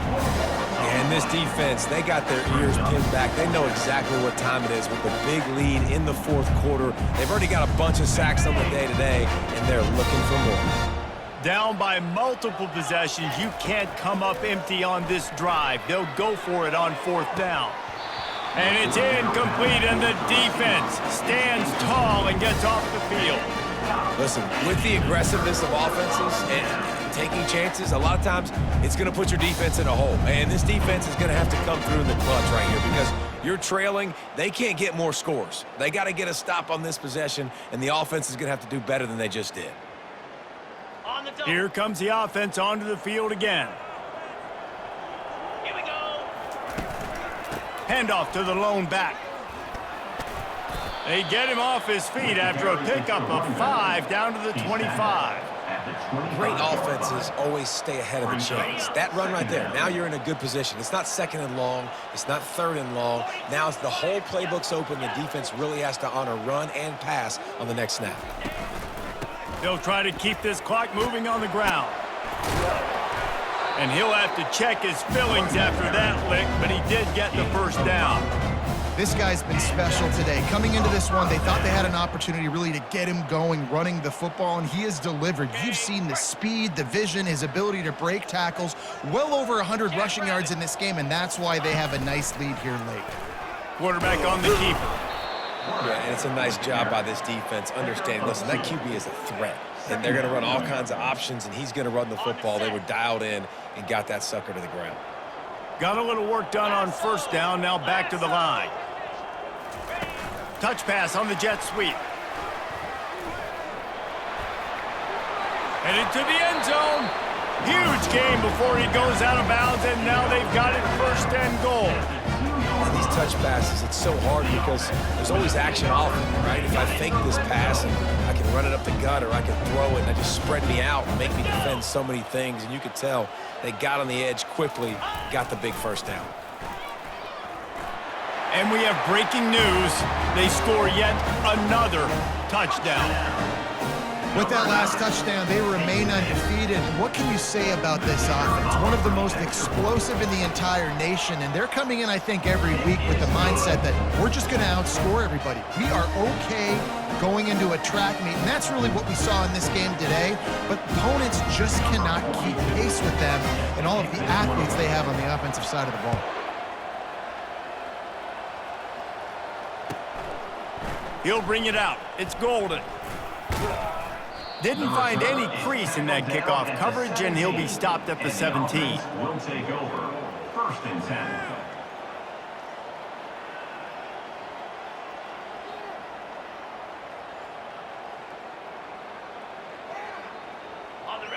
And this defense, they got their ears pinned back. They know exactly what time it is with the big lead in the fourth quarter. They've already got a bunch of sacks on the day today, and they're looking for more. Down by multiple possessions, you can't come up empty on this drive. They'll go for it on fourth down. And it's incomplete, and the defense stands tall and gets off the field. Listen, with the aggressiveness of offenses and taking chances, a lot of times it's going to put your defense in a hole. And this defense is going to have to come through in the clutch right here because you're trailing. They can't get more scores. They got to get a stop on this possession, and the offense is going to have to do better than they just did. Here comes the offense onto the field again. Here we go. Handoff to the lone back. They get him off his feet after a pickup of 5 down to the 25. Great offenses always stay ahead of the chains. That run right there, now you're in a good position. It's not second and long. It's not third and long. Now it's the whole playbook's open. The defense really has to honor run and pass on the next snap. They'll try to keep this clock moving on the ground. And he'll have to check his fillings after that lick, but he did get the first down. This guy's been special today. Coming into this one, they thought they had an opportunity really to get him going, running the football, and he has delivered. You've seen the speed, the vision, his ability to break tackles. Well over 100 rushing yards in this game, and that's why they have a nice lead here late. Quarterback on the keeper. Yeah, and it's a nice job by this defense understanding, listen, that QB is a threat. And they're going to run all kinds of options, and he's going to run the football. They were dialed in and got that sucker to the ground. Got a little work done on first down, now back to the line. Touch pass on the jet sweep. Headed to the end zone. Huge game before he goes out of bounds, and now they've got it first and goal. And these touch passes, it's so hard because there's always action off of them, right? If I fake this pass and I can run it up the gut or I can throw it and it just spread me out and make me defend so many things. And you could tell they got on the edge quickly, got the big first down. And we have breaking news. They score yet another touchdown. With that last touchdown, they remain undefeated. What can you say about this offense? One of the most explosive in the entire nation, and they're coming in, I think, every week with the mindset that we're just going to outscore everybody. We are okay going into a track meet, and that's really what we saw in this game today, but opponents just cannot keep pace with them and all of the athletes they have on the offensive side of the ball. He'll bring it out. It's Golden. Didn't find any crease in that kickoff coverage, and he'll be stopped at the 17. Will take over. First and 10.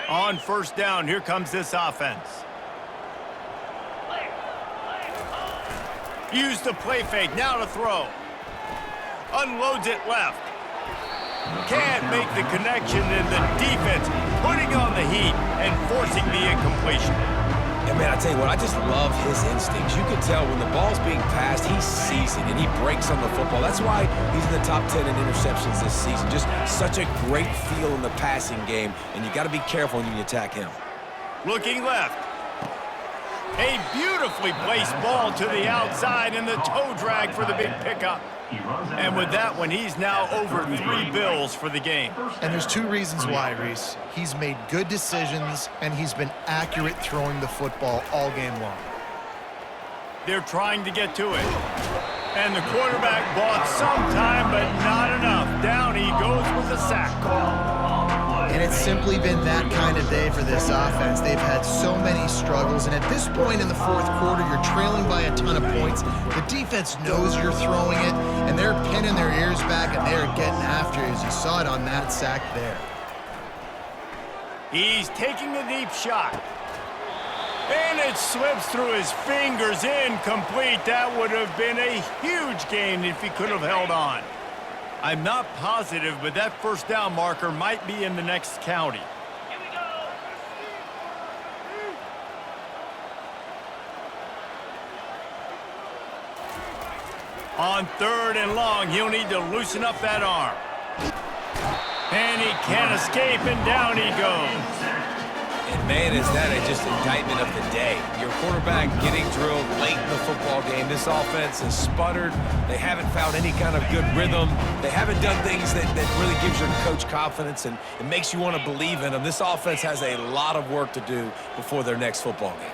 On first down, here comes this offense. Use the play fake, now to throw. Unloads it left. Can't make the connection, and the defense putting on the heat and forcing the incompletion. And man, I tell you what, I just love his instincts. You can tell when the ball's being passed, he sees it and he breaks on the football. That's why he's in the top 10 in interceptions this season. Just such a great feel in the passing game, and you got to be careful when you attack him. Looking left. A beautifully placed ball to the outside, and the toe drag for the big pickup. And with that one, he's now over 3 bills for the game. And there's 2 reasons why, Reese. He's made good decisions, and he's been accurate throwing the football all game long. They're trying to get to it. And the quarterback bought some time, but not enough. Down he goes with a sack. And it's simply been that kind of day for this offense. They've had so many struggles, and at this point in the fourth quarter, you're trailing by a ton of points. The defense knows you're throwing it, and they're pinning their ears back, and they're getting after you, as you saw it on that sack there. He's taking a deep shot. And it slips through his fingers, incomplete. That would have been a huge gain if he could have held on. I'm not positive, but that first down marker might be in the next county. Here we go. On 3rd and long, he'll need to loosen up that arm. And he can't escape, and down he goes. And man, is that just indictment of the day. Your quarterback getting drilled late in the football game. This offense has sputtered. They haven't found any kind of good rhythm. They haven't done things that really gives your coach confidence and it makes you want to believe in them. This offense has a lot of work to do before their next football game.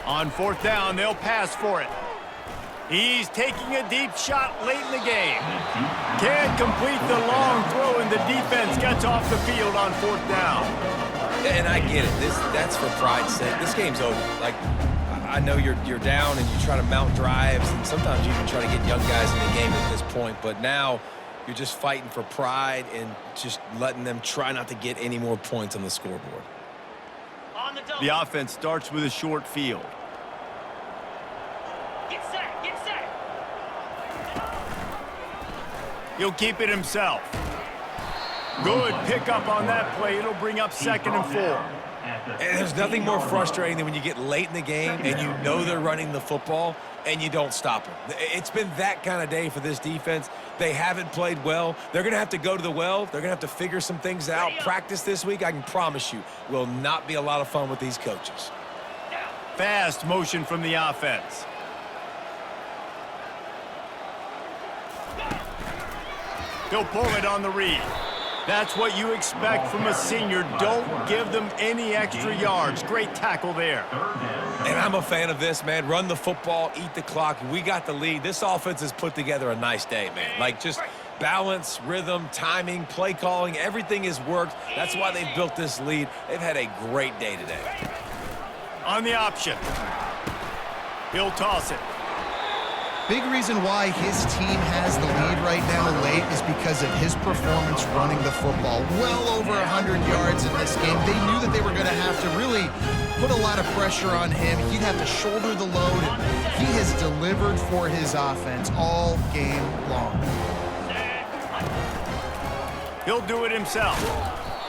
On 4th down, they'll pass for it. He's taking a deep shot late in the game. Can't complete the long throw, and the defense gets off the field on 4th down. And I get it. That's for pride's sake. This game's over. Like, I know you're down and you try to mount drives, and sometimes you even try to get young guys in the game at this point. But now you're just fighting for pride and just letting them try not to get any more points on the scoreboard. The offense starts with a short field. Get set. He'll keep it himself. Good pickup on that play. It'll bring up 2nd and 4. And there's nothing more frustrating than when you get late in the game and you know they're running the football and you don't stop them. It's been that kind of day for this defense. They haven't played well. They're going to have to go to the well. They're going to have to figure some things out. Practice this week, I can promise you, will not be a lot of fun with these coaches. Fast motion from the offense. He'll pull it on the read. That's what you expect from a senior. Don't give them any extra yards. Great tackle there. And I'm a fan of this, man. Run the football, eat the clock. We got the lead. This offense has put together a nice day, man. Like, just balance, rhythm, timing, play calling, everything has worked. That's why they've built this lead. They've had a great day today. On the option. He'll toss it. Big reason why his team has the lead right now late is because of his performance running the football. Well over 100 yards in this game. They knew that they were going to have to really put a lot of pressure on him. He'd have to shoulder the load, and he has delivered for his offense all game long. He'll do it himself.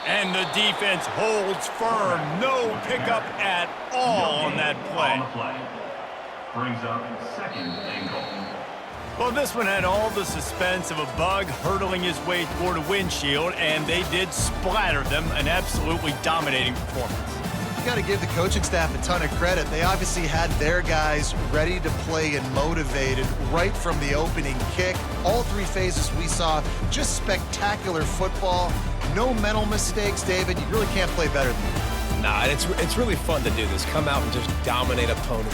And the defense holds firm. No pickup at all on that play. Brings up 2nd and goal. Well, this one had all the suspense of a bug hurtling his way toward a windshield, and they did splatter them. An absolutely dominating performance. You got to give the coaching staff a ton of credit. They obviously had their guys ready to play and motivated right from the opening kick. All 3 phases we saw, just spectacular football. No mental mistakes, David. You really can't play better than that. Nah, it's really fun to do this. Come out and just dominate opponent.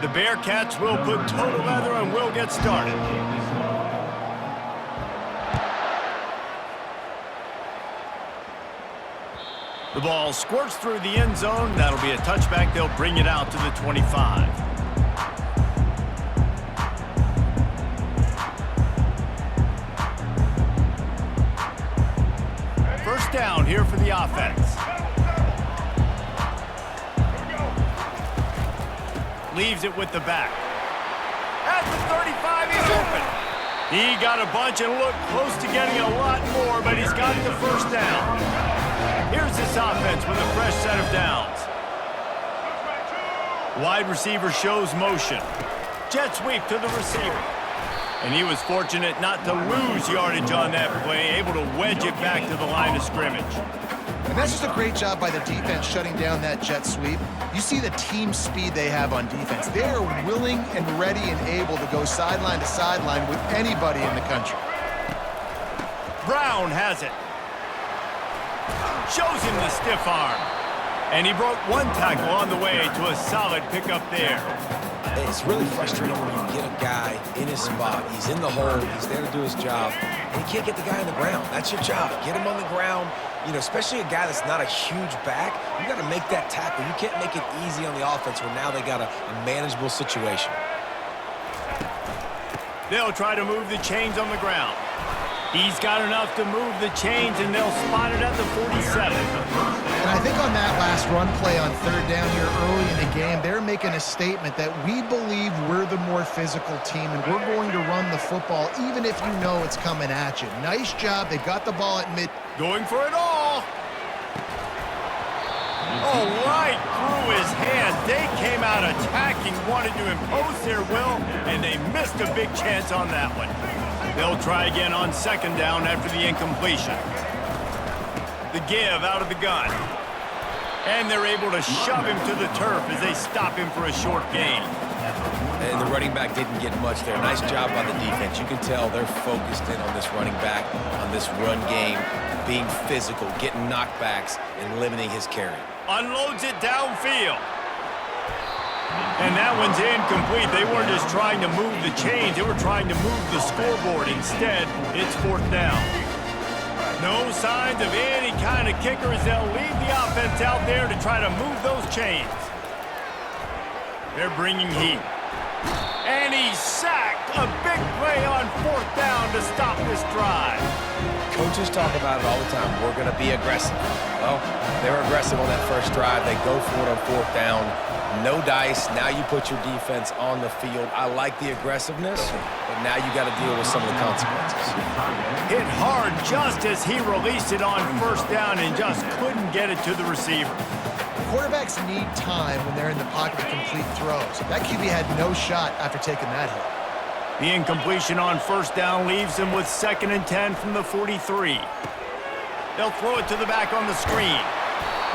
The Bearcats will put total leather and will get started. The ball squirts through the end zone. That'll be a touchback. They'll bring it out to the 25. First down here for the offense. Leaves it with the back. At the 35, he's open. He got a bunch and looked close to getting a lot more, but he's got the first down. Here's this offense with a fresh set of downs. Wide receiver shows motion. Jet sweep to the receiver. And he was fortunate not to lose yardage on that play, able to wedge it back to the line of scrimmage. And that's just a great job by the defense shutting down that jet sweep. You see the team speed they have on defense. They are willing and ready and able to go sideline to sideline with anybody in the country. Brown has it. Shows him the stiff arm. And he broke one tackle on the way to a solid pickup there. It's really frustrating when you get a guy in his spot. He's in the hole. He's there to do his job. And you can't get the guy on the ground. That's your job. Get him on the ground. You know, especially a guy that's not a huge back. You got to make that tackle. You can't make it easy on the offense when now they got a manageable situation. They'll try to move the chains on the ground. He's got enough to move the chains, and they'll spot it at the 47. And I think on that last run play on third down here early in the game, they're making a statement that we believe we're the more physical team, and we're going to run the football even if you know it's coming at you. Nice job. They got the ball at mid. Going for it all. Oh, right through his hand. They came out attacking, wanted to impose their will, and they missed a big chance on that one. They'll try again on second down after the incompletion. The give out of the gun. And they're able to shove him to the turf as they stop him for a short gain. And the running back didn't get much there. Nice job by the defense. You can tell they're focused in on this running back, on this run game, being physical, getting knockbacks, and limiting his carry. Unloads it downfield. And that one's incomplete. They weren't just trying to move the chains. They were trying to move the scoreboard. Instead, it's fourth down. No signs of any kind of kickers. They'll leave the offense out there to try to move those chains. They're bringing heat. And he's sacked. A big play on fourth down to stop this drive. Coaches talk about it all the time. We're going to be aggressive. Well, they were aggressive on that first drive. They go for it on fourth down. No dice. Now you put your defense on the field. I like the aggressiveness, but now you got to deal with some of the consequences. Hit hard just as he released it on first down and just couldn't get it to the receiver. Quarterbacks need time when they're in the pocket to complete throws. That QB had no shot after taking that hit. The incompletion on first down leaves him with 2nd and 10 from the 43. They'll throw it to the back on the screen.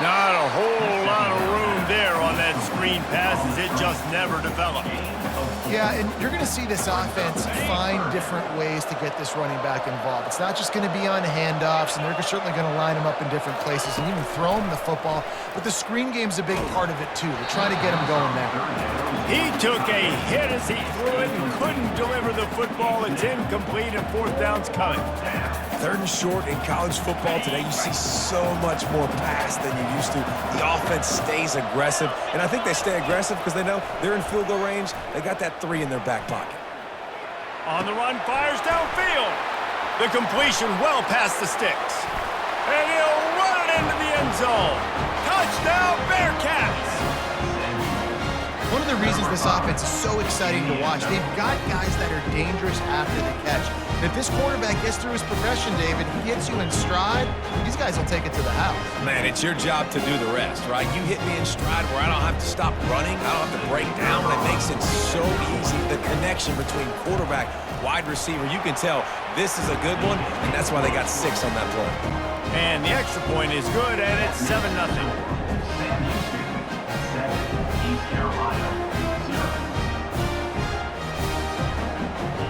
Not a whole lot of room there on that screen pass as it just never developed. Yeah, and you're going to see this offense find different ways to get this running back involved. It's not just going to be on handoffs, and they're certainly going to line him up in different places and even throw him the football. But the screen game's a big part of it, too. They're trying to get him going there. He took a hit as he threw it and couldn't deliver the football. It's incomplete, and fourth down's coming. Third and short in college football today, you see so much more pass than you used to. The offense stays aggressive, and I think they stay aggressive because they know they're in field goal range. They got that 3 in their back pocket. On the run, fires downfield. The completion well past the sticks. And he'll run it into the end zone. Touchdown, Bearcats! One of the reasons this offense is so exciting to watch, they've got guys that are dangerous after the catch. And if this quarterback gets through his progression, David, he gets you in stride, these guys will take it to the house. Man, it's your job to do the rest, right? You hit me in stride where I don't have to stop running. I don't have to break down. It makes it so easy. The connection between quarterback, wide receiver, you can tell this is a good one, and that's why they got 6 on that play. And the extra point is good, and it's 7-0.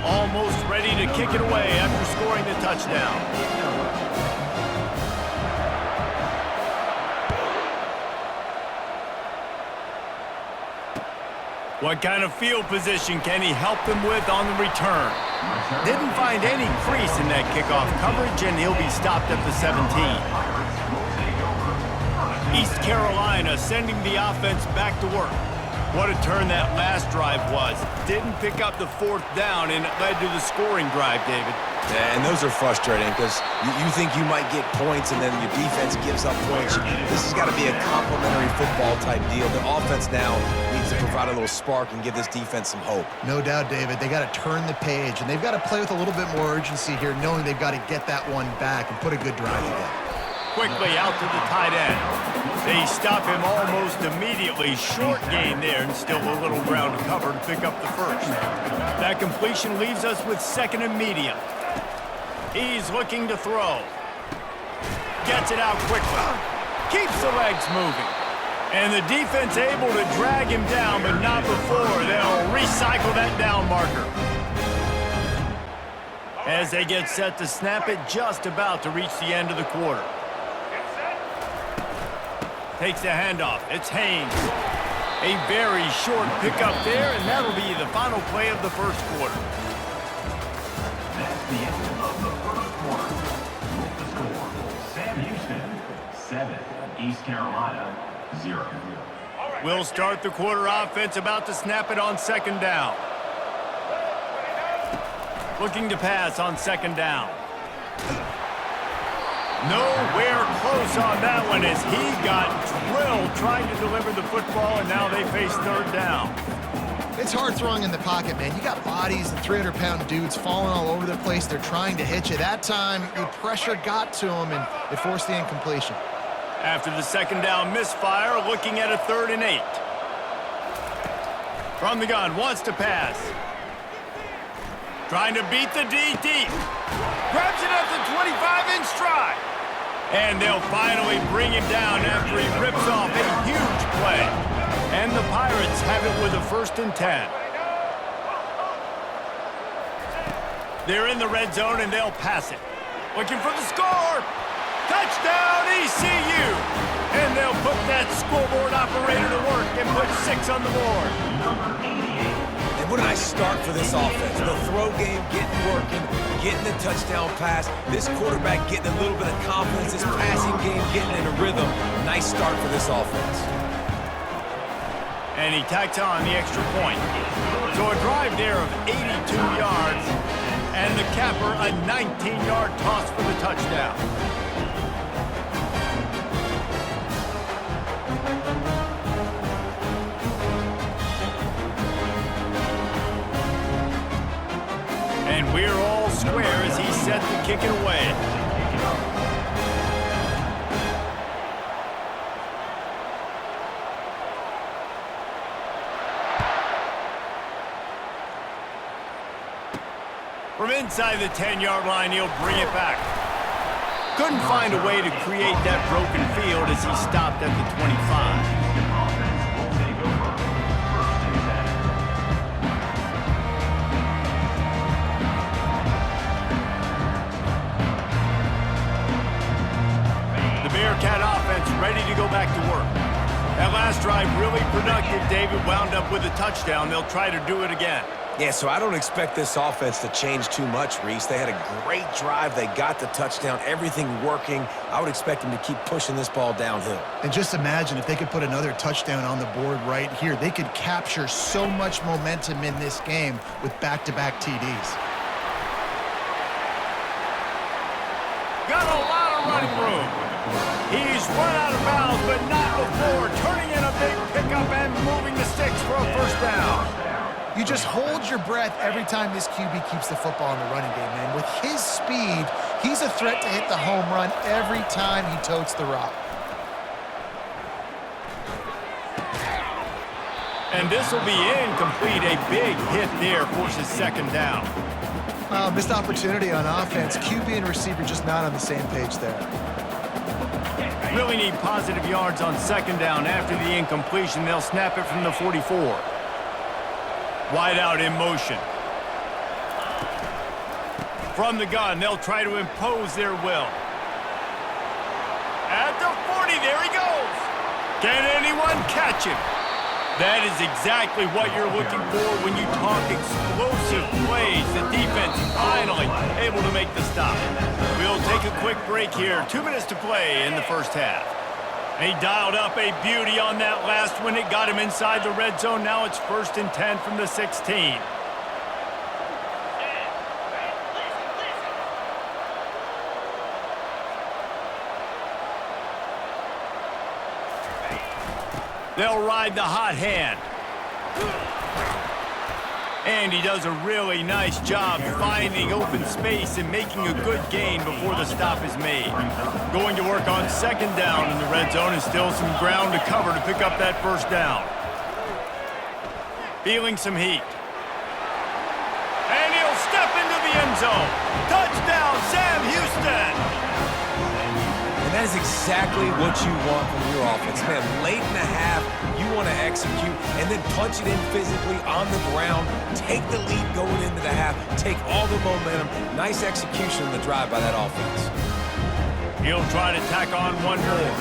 Almost ready to kick it away after scoring the touchdown. What kind of field position can he help them with on the return? Didn't find any crease in that kickoff coverage, and he'll be stopped at the 17. East Carolina sending the offense back to work. What a turn that last drive was. Didn't pick up the 4th down, and it led to the scoring drive, David. Yeah, and those are frustrating because you think you might get points and then your defense gives up points. This has got to be a complementary football type deal. The offense now needs to provide a little spark and give this defense some hope. No doubt, David. They got to turn the page, and they've got to play with a little bit more urgency here, knowing they've got to get that one back and put a good drive together. Quickly out to the tight end. They stop him almost immediately. Short gain there, and still a little ground to cover to pick up the first. That completion leaves us with 2nd and medium. He's looking to throw. Gets it out quickly. Keeps the legs moving. And the defense able to drag him down, but not before. They'll recycle that down marker. As they get set to snap it, just about to reach the end of the quarter. Takes the handoff. It's Haynes. A very short pickup there, and that'll be the final play of the first quarter. That's the end of the first quarter. The score, Sam Houston, 7, East Carolina, 0. We'll start the quarter offense, about to snap it on 2nd down. Looking to pass on 2nd down. Nowhere close on that one as he got drilled trying to deliver the football, and now they face 3rd down. It's hard throwing in the pocket, man. You got bodies and 300-pound dudes falling all over the place. They're trying to hit you. That time, the pressure got to him, and it forced the incompletion. After the 2nd down misfire, looking at a 3rd and 8. From the gun, wants to pass. Trying to beat the D deep. Grabs it at the 25 in stride. And they'll finally bring him down after he rips off a huge play. And the Pirates have it with a 1st and 10. They're in the red zone, and they'll pass it. Looking for the score. Touchdown, ECU. And they'll put that scoreboard operator to work and put 6 on the board. And what a nice start for this offense. The throw game getting working, getting the touchdown pass. This quarterback getting a little bit of confidence. This passing game getting in a rhythm. Nice start for this offense. And he tacks on the extra point. So a drive there of 82 yards. And the capper, a 19-yard toss for the touchdown. And we're all square as he's set to kick it away. From inside the 10-yard line, he'll bring it back. Couldn't find a way to create that broken field as he stopped at the 25. Bearcat offense ready to go back to work. That last drive really productive. David wound up with a touchdown. They'll try to do it again. Yeah, so I don't expect this offense to change too much, Reese. They had a great drive. They got the touchdown. Everything working. I would expect them to keep pushing this ball downhill. And just imagine if they could put another touchdown on the board right here. They could capture so much momentum in this game with back-to-back TDs. Got a lot of running room. He's run out of bounds, but not before turning in a big pickup and moving the sticks for a 1st down. You just hold your breath every time this QB keeps the football in the running game, man. With his speed, he's a threat to hit the home run every time he totes the rock. And this will be incomplete. A big hit there forces 2nd down. Missed opportunity on offense. QB and receiver just not on the same page there. Really need positive yards on 2nd down. After the incompletion, they'll snap it from the 44. Wide out in motion. From the gun, they'll try to impose their will. At the 40, there he goes. Can anyone catch him? That is exactly what you're looking for when you talk explosive plays. The defense finally able to make the stop. We'll take a quick break here. 2 minutes to play in the first half. He dialed up a beauty on that last one. It got him inside the red zone. Now it's 1st and 10 from the 16. They'll ride the hot hand. And he does a really nice job finding open space and making a good gain before the stop is made. Going to work on 2nd down in the red zone and still some ground to cover to pick up that 1st down. Feeling some heat. And he'll step into the end zone. Touchdown, Sam Houston! And that is exactly what you want from your offense, man. Late in the half, you want to execute and then punch it in physically on the ground, take the lead going into the half, take all the momentum. Nice execution on the drive by that offense. He'll try to tack on one more.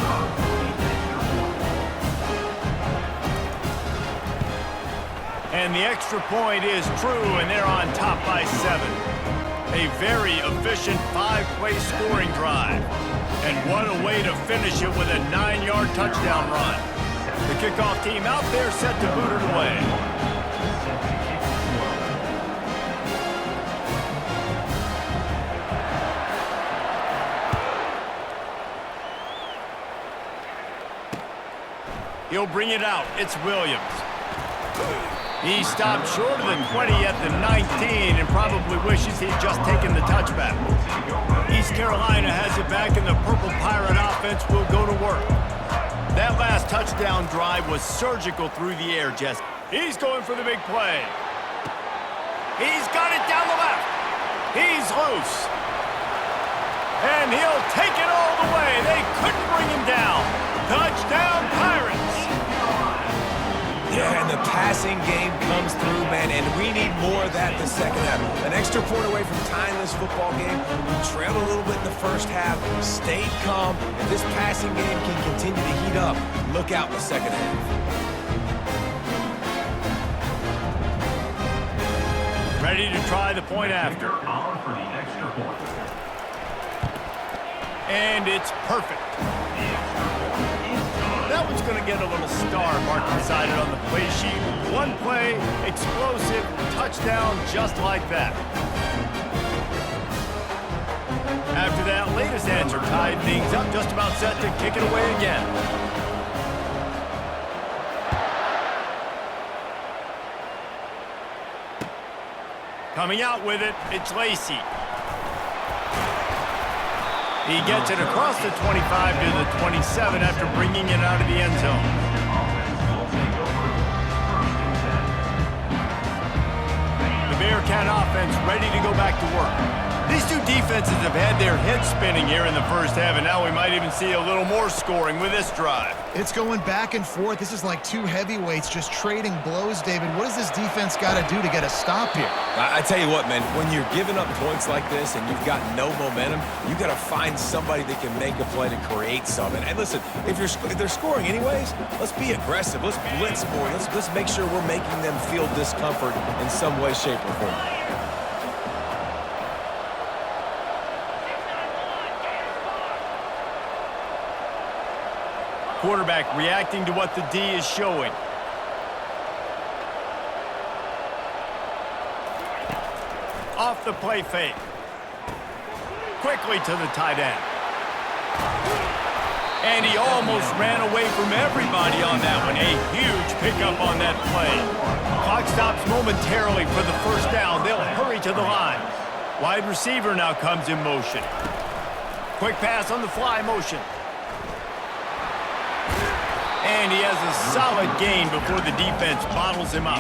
And the extra point is true, and they're on top by 7. A very efficient 5-play scoring drive. And what a way to finish it with a 9-yard touchdown run. The kickoff team out there set to boot it away. He'll bring it out. It's Williams. He stopped short of the 20 at the 19 and probably wishes he'd just taken the touchback. East Carolina has it back, and the Purple Pirate offense will go to work. That last touchdown drive was surgical through the air, Jess. He's going for the big play. He's got it down the left. He's loose. And he'll take it all the way. They couldn't bring him down. Touchdown, Pirates. Yeah, and the passing game comes through, man, and we need more of that in the second half. An extra point away from tying this football game. We trailed a little bit in the first half, stayed calm. If this passing game can continue to heat up, look out in the second half. Ready to try the point after. On for the extra point. And it's perfect. That one's going to get a little star marked beside it on the play sheet. One play, explosive, touchdown, just like that. After that latest answer tied things up, just about set to kick it away again. Coming out with it, it's Lacey. He gets it across the 25 to the 27 after bringing it out of the end zone. The Bearcat offense ready to go back to work. These two defenses have had their heads spinning here in the first half, and now we might even see a little more scoring with this drive. It's going back and forth. This is like two heavyweights just trading blows, David. What does this defense got to do to get a stop here? I tell you what, man, when you're giving up points like this and you've got no momentum, you got to find somebody that can make a play to create something. And listen, if they're scoring anyways, let's be aggressive. Let's blitz more. Let's make sure we're making them feel discomfort in some way, shape, or form. Quarterback reacting to what the D is showing. Off the play fake. Quickly to the tight end. And he almost ran away from everybody on that one. A huge pickup on that play. Clock stops momentarily for the 1st down. They'll hurry to the line. Wide receiver now comes in motion. Quick pass on the fly motion. And he has a solid gain before the defense bottles him up.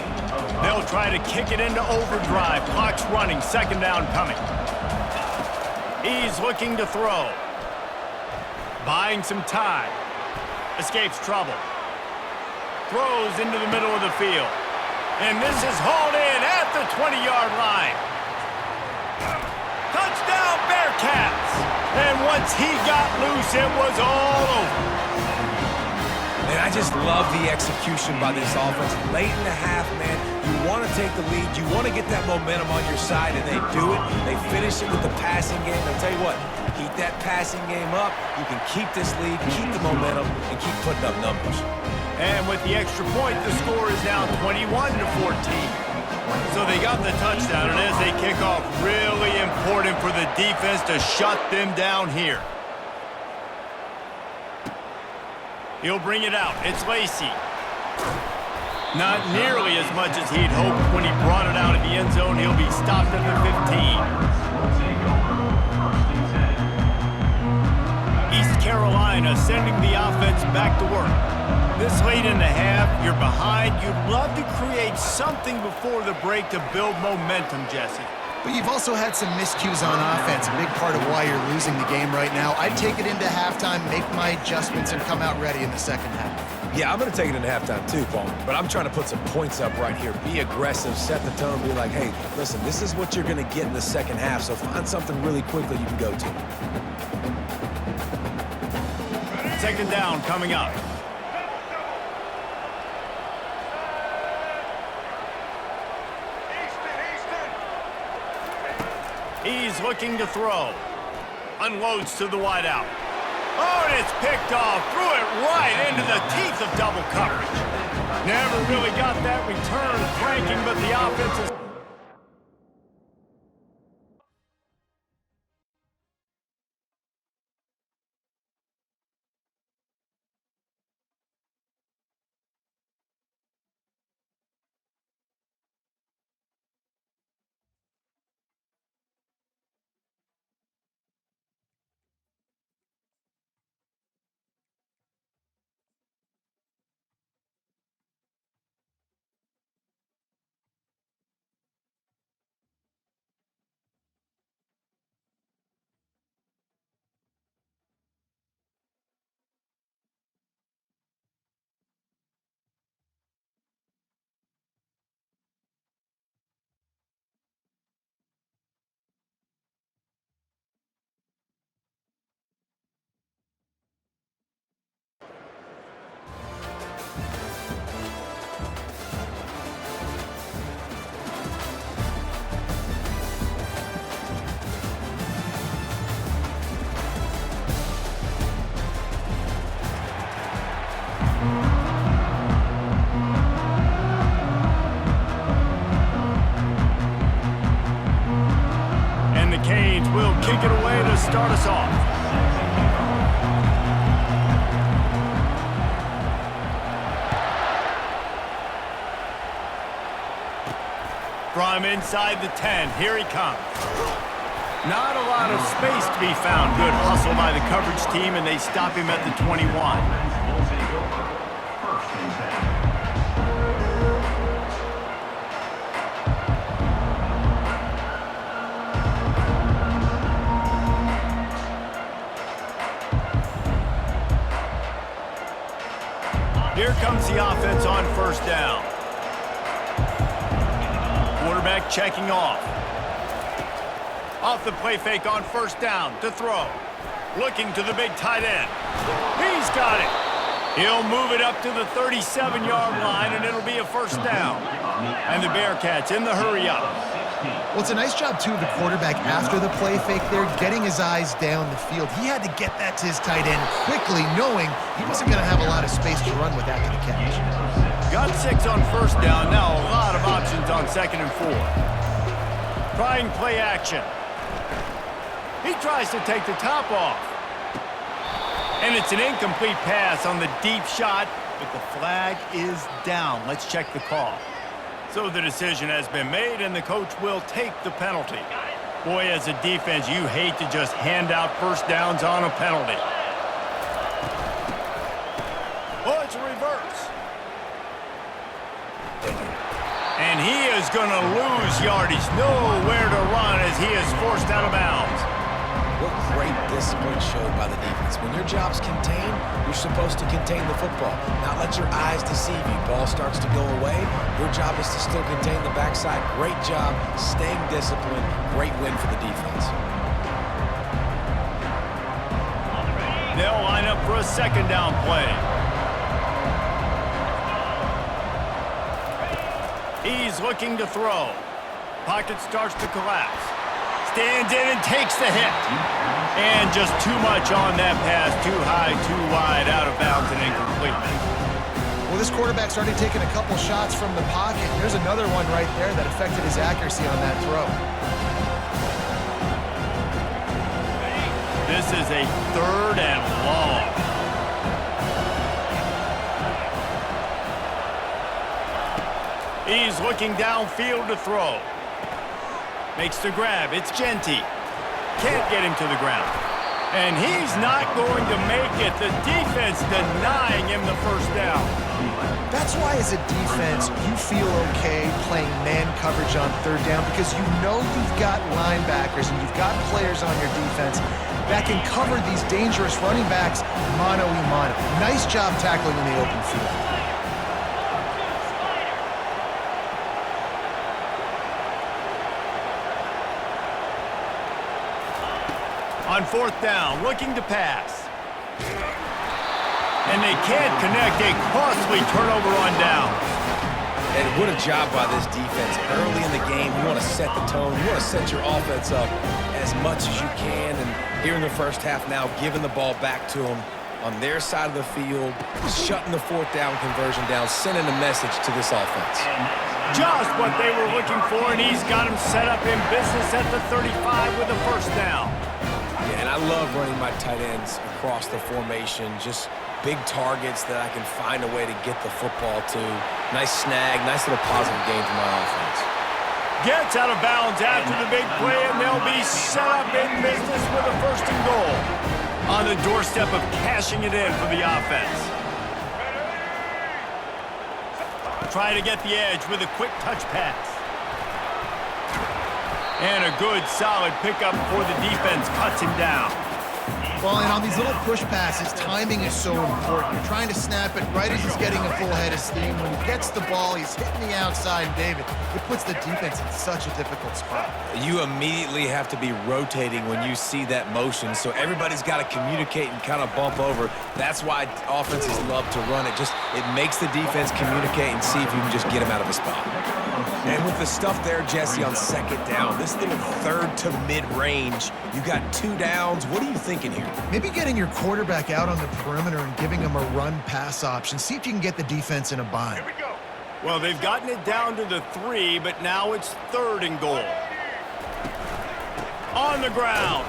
They'll try to kick it into overdrive. Clock's running. 2nd down coming. He's looking to throw. Buying some time. Escapes trouble. Throws into the middle of the field. And this is hauled in at the 20-yard line. Touchdown, Bearcats! And once he got loose, it was all over. And I just love the execution by this offense. Late in the half, man, you want to take the lead. You want to get that momentum on your side, and they do it. They finish it with the passing game. I'll tell you what, keep that passing game up. You can keep this lead, keep the momentum, and keep putting up numbers. And with the extra point, the score is now 21-14. So they got the touchdown, and as they kick off, really important for the defense to shut them down here. He'll bring it out. It's Lacey. Not nearly as much as he'd hoped when he brought it out of the end zone. He'll be stopped at the 15. East Carolina sending the offense back to work. This late in the half, you're behind. You'd love to create something before the break to build momentum, Jesse. But you've also had some miscues on offense, a big part of why you're losing the game right now. I'd take it into halftime, make my adjustments, and come out ready in the second half. Yeah, I'm going to take it into halftime too, Paul. But I'm trying to put some points up right here. Be aggressive, set the tone, be like, hey, listen, this is what you're going to get in the second half, so find something really quickly you can go to. Second down coming up. He's looking to throw. Unloads to the wideout. Oh, and it's picked off. Threw it right into the teeth of double coverage. Never really got that return cranking, but the offense is... will kick it away to start us off. From inside the 10, here he comes. Not a lot of space to be found. Good hustle by the coverage team, and they stop him at the 21. Here comes the offense on first down. Quarterback checking off. Off the play fake on first down to throw. Looking to the big tight end. He's got it. He'll move it up to the 37-yard line, and it'll be a first down. And the Bearcats in the hurry up. Well, it's a nice job, too, of the quarterback after the play fake there, getting his eyes down the field. He had to get that to his tight end quickly, knowing he wasn't going to have a lot of space to run with after the catch. Got 6 on first down. Now a lot of options on 2nd and 4. Trying play action. He tries to take the top off. And it's an incomplete pass on the deep shot, but the flag is down. Let's check the call. So the decision has been made, and the coach will take the penalty. Boy, as a defense, you hate to just hand out first downs on a penalty. Oh, it's a reverse. And he is going to lose yardage. Nowhere to run as he is forced out of bounds. What great discipline showed by the defense. When your job's contained, you're supposed to contain the football. Not let your eyes deceive you. Ball starts to go away. Your job is to still contain the backside. Great job, staying disciplined. Great win for the defense. They'll line up for a second down play. He's looking to throw. Pocket starts to collapse. Stands in and takes the hit. And just too much on that pass. Too high, too wide, out of bounds, and incomplete. Well, this quarterback started taking a couple shots from the pocket. There's another one right there that affected his accuracy on that throw. This is a 3rd and long. He's looking downfield to throw. Makes the grab. It's Genty. Can't get him to the ground. And he's not going to make it. The defense denying him the first down. That's why as a defense, you feel okay playing man coverage on 3rd down because you know you've got linebackers and you've got players on your defense that can cover these dangerous running backs mano-a-mano. Nice job tackling in the open field. On 4th down, looking to pass. And they can't connect. A costly turnover on down. And what a job by this defense. Early in the game, you want to set the tone. You want to set your offense up as much as you can. And here in the first half now, giving the ball back to them on their side of the field, shutting the 4th down conversion down, sending a message to this offense. Just what they were looking for, and he's got him set up in business at the 35 with the first down. Yeah, and I love running my tight ends across the formation. Just big targets that I can find a way to get the football to. Nice snag, nice little positive game for my offense. Gets out of bounds after the big play, and they'll be set up in business with a 1st and goal. On the doorstep of cashing it in for the offense. Trying to get the edge with a quick touch pass. And a good, solid pickup before the defense cuts him down. Well, and on these little push passes, timing is so important. You're trying to snap it right as he's getting a full head of steam. When he gets the ball, he's hitting the outside, and David, it puts the defense in such a difficult spot. You immediately have to be rotating when you see that motion, so everybody's got to communicate and kind of bump over. That's why offenses love to run it. It makes the defense communicate and see if you can just get him out of a spot. And with the stuff there, Jesse, on 2nd down, this little 3rd to mid-range, you got 2 downs. What are you thinking here? Maybe getting your quarterback out on the perimeter and giving him a run-pass option. See if you can get the defense in a bind. Well, they've gotten it down to the 3, but now it's 3rd and goal. On the ground.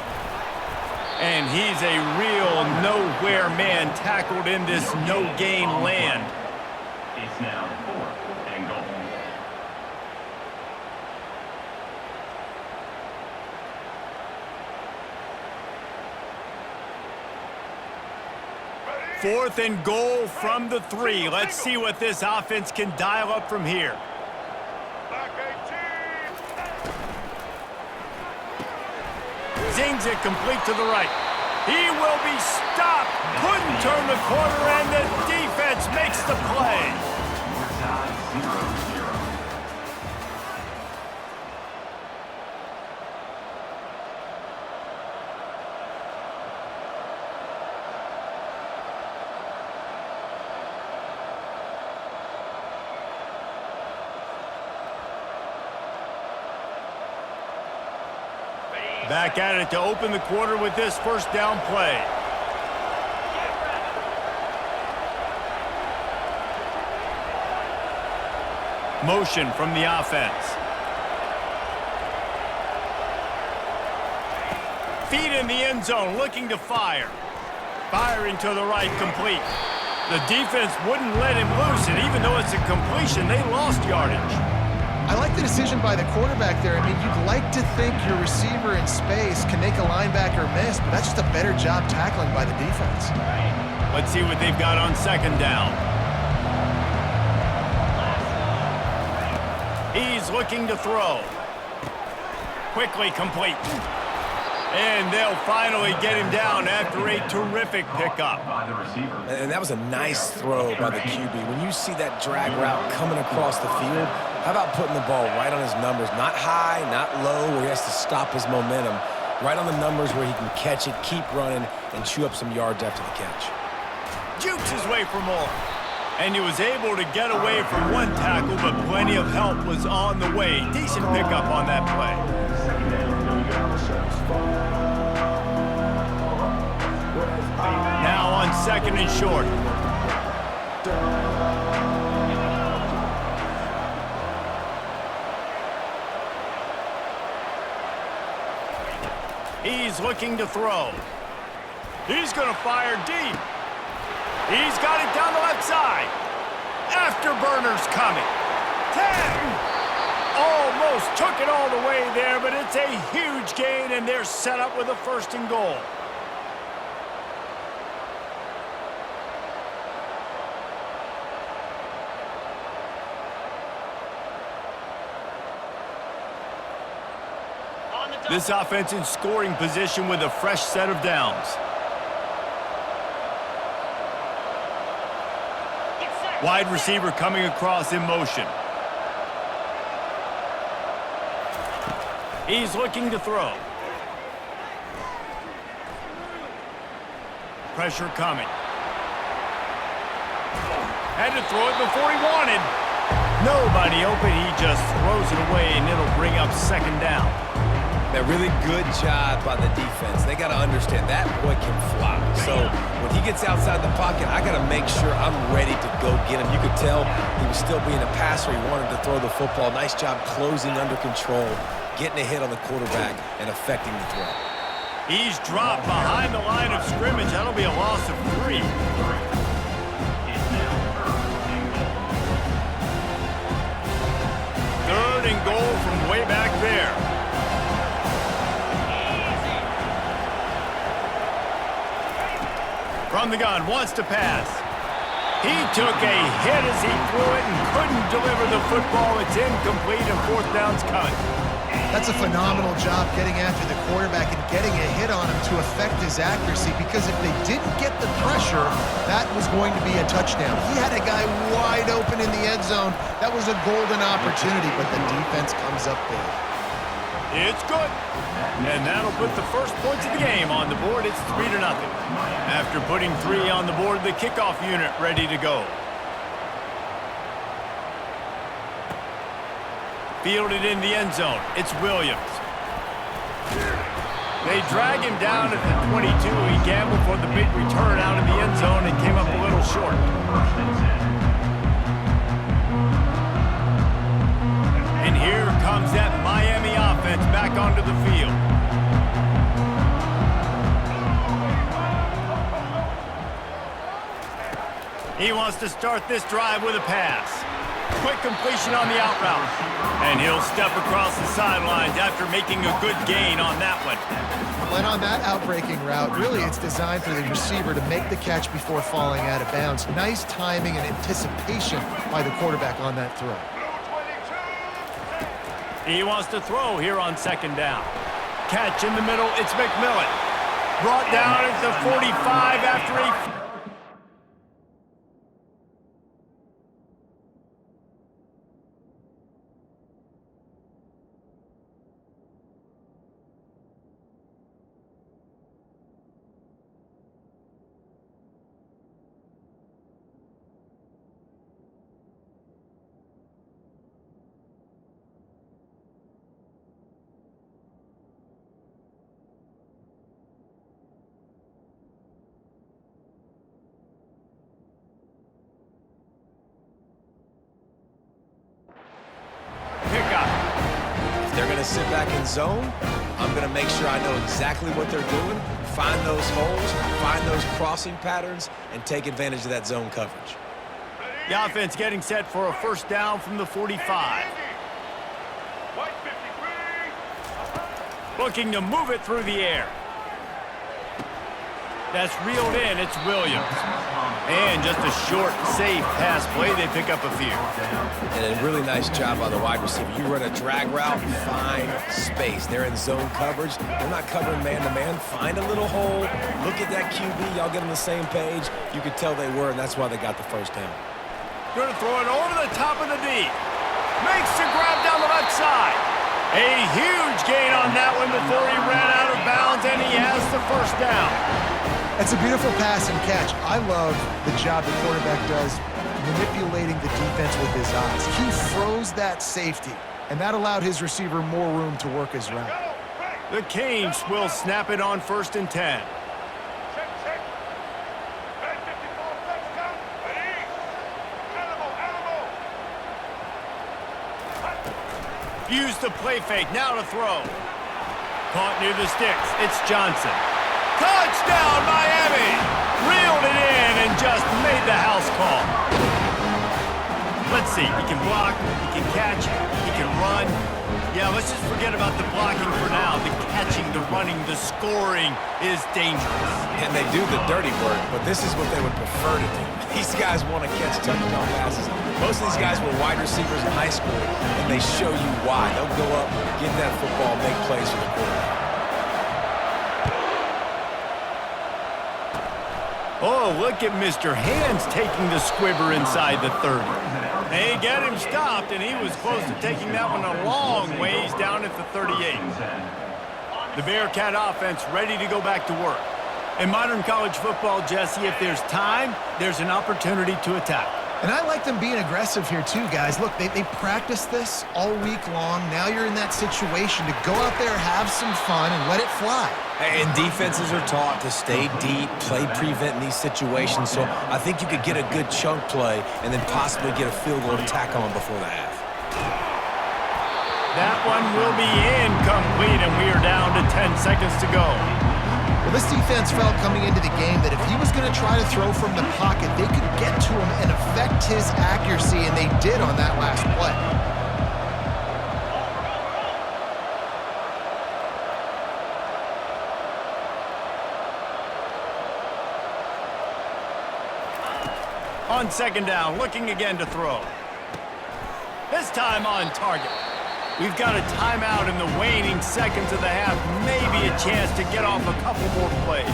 And he's a real nowhere man tackled in this no-gain land. It's now 4th and goal. Fourth and goal from the 3. Let's see what this offense can dial up from here. Zings it complete to the right. He will be stopped. Couldn't turn the corner, and the defense makes the play. We're tied 0-0. Back at it to open the quarter with this 1st down play. Motion from the offense. Feet in the end zone, looking to fire. Firing to the right, complete. The defense wouldn't let him loose, and even though it's a completion, they lost yardage. I like the decision by the quarterback there. I mean, you'd like to think your receiver in space can make a linebacker miss, but that's just a better job tackling by the defense. Let's see what they've got on 2nd down. He's looking to throw. Quickly complete. And they'll finally get him down after a terrific pickup. By the receiver. And that was a nice throw by the QB. When you see that drag route coming across the field, how about putting the ball right on his numbers? Not high, not low, where he has to stop his momentum. Right on the numbers where he can catch it, keep running, and chew up some yards after the catch. Jukes his way for more. And he was able to get away from one tackle, but plenty of help was on the way. Decent pickup on that play. Now on 2nd and short. He's looking to throw. He's going to fire deep. He's got it down the left side. Afterburner's coming. 10. Almost took it all the way there, but it's a huge gain, and they're set up with a 1st and goal. This offense in scoring position with a fresh set of downs. Wide receiver coming across in motion. He's looking to throw. Pressure coming. Had to throw it before he wanted. Nobody open. He just throws it away, and it'll bring up 2nd down. A really good job by the defense. They got to understand that boy can fly. So when he gets outside the pocket, I got to make sure I'm ready to go get him. You could tell he was still being a passer. He wanted to throw the football. Nice job closing under control, getting a hit on the quarterback, and affecting the throw. He's dropped behind the line of scrimmage. That'll be a loss of 3. 3rd and goal from way back there. From the gun, wants to pass. He took a hit as he threw it and couldn't deliver the football. It's incomplete, and 4th down's coming. That's a phenomenal job getting after the quarterback and getting a hit on him to affect his accuracy, because if they didn't get the pressure, that was going to be a touchdown. He had a guy wide open in the end zone. That was a golden opportunity, but the defense comes up big. It's good. And that'll put the first points of the game on the board. It's 3-0. After putting 3 on the board, the kickoff unit ready to go. Fielded in the end zone. It's Williams. They drag him down at the 22. He gambled for the big return out of the end zone and came up a little short. And here comes that Miami offense back onto the field. He wants to start this drive with a pass. Quick completion on the out route. And he'll step across the sidelines after making a good gain on that one. When on that outbreaking route, really it's designed for the receiver to make the catch before falling out of bounds. Nice timing and anticipation by the quarterback on that throw. He wants to throw here on 2nd down. Catch in the middle, it's McMillan. Brought down at the 45 after a... Sit back in zone, I'm going to make sure I know exactly what they're doing, find those holes, find those crossing patterns, and take advantage of that zone coverage. The offense getting set for a 1st down from the 45. Looking to move it through the air. That's reeled in. It's Williams. And just a short, safe pass play. They pick up a few. And a really nice job by the wide receiver. You run a drag route, find space. They're in zone coverage. They're not covering man-to-man. Find a little hole. Look at that QB. Y'all get on the same page. You could tell they were, and that's why they got the 1st down. Going to throw it over the top of the D. Makes the grab down the left side. A huge gain on that one before he ran out of bounds, and he has the 1st down. It's a beautiful pass and catch. I love the job the quarterback does manipulating the defense with his eyes. He froze that safety, and that allowed his receiver more room to work his route. The Canes will snap it on 1st and 10. Use the play fake, now to throw. Caught near the sticks, it's Johnson. Touchdown, Miami! Reeled it in and just made the house call. Let's see, he can block, he can catch, he can run. Yeah, let's just forget about the blocking for now. The catching, the running, the scoring is dangerous. And they do the dirty work, but this is what they would prefer to do. These guys want to catch touchdown passes. Most of these guys were wide receivers in high school, and they show you why. They'll go up, get that football, make plays for the quarterback. Oh, look at Mr. Hands taking the squibber inside the 30. They get him stopped, and he was close to taking that one a long ways down at the 38. The Bearcat offense ready to go back to work. In modern college football, Jesse, if there's time, there's an opportunity to attack. And I like them being aggressive here too, guys. Look, they practiced this all week long. Now you're in that situation to go out there, have some fun, and let it fly. And defenses are taught to stay deep, play prevent in these situations. So I think you could get a good chunk play and then possibly get a field goal to tack on before the half. That one will be incomplete, and we are down to 10 seconds to go. Well, this defense felt coming into the game that if he was going to try to throw from the pocket, they could get to him and affect his accuracy, and they did on that last play. On 2nd down, looking again to throw. This time on target. We've got a timeout in the waning seconds of the half. Maybe a chance to get off a couple more plays.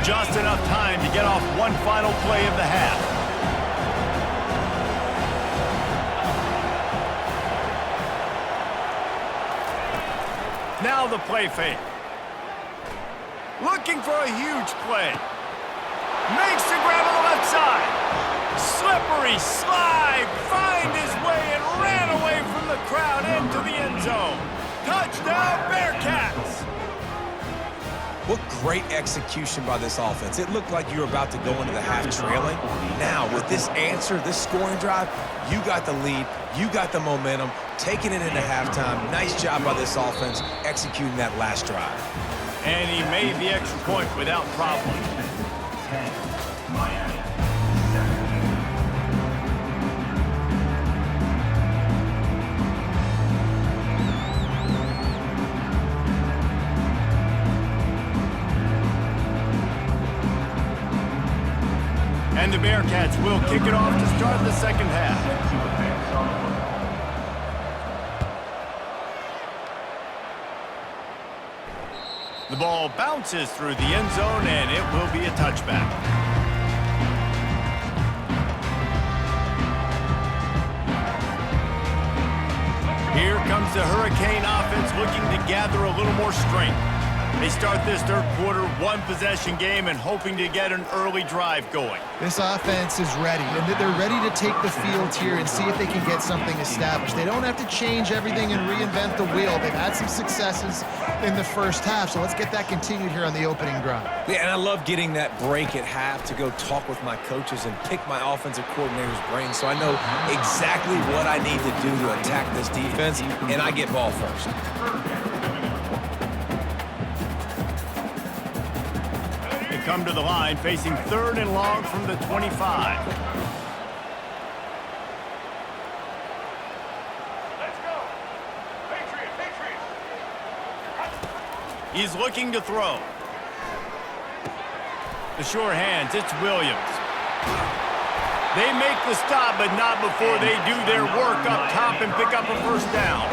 Just enough time to get off one final play of the half. Now the play fake. Looking for a huge play. Makes the grab on the left side. Slippery slide, find his way and ran away from the crowd into the end zone. Touchdown, Bearcats! What great execution by this offense. It looked like you were about to go into the half trailing. Now, with this answer, this scoring drive, you got the lead, you got the momentum, taking it into halftime. Nice job by this offense executing that last drive. And he made the extra point without problem. 10, Miami. And the Bearcats will kick it off to start the second half. The ball bounces through the end zone, and it will be a touchback. Here comes the Hurricane offense looking to gather a little more strength. They start this third quarter one-possession game and hoping to get an early drive going. This offense is ready, and they're ready to take the field here and see if they can get something established. They don't have to change everything and reinvent the wheel. They've had some successes in the first half, so let's get that continued here on the opening drive. Yeah, and I love getting that break at half to go talk with my coaches and pick my offensive coordinator's brain so I know exactly what I need to do to attack this defense, and I get ball first. Come to the line facing 3rd and long from the 25. Let's go. Patriot. He's looking to throw. The sure hands, it's Williams. They make the stop, but not before they do their work up top and pick up a first down.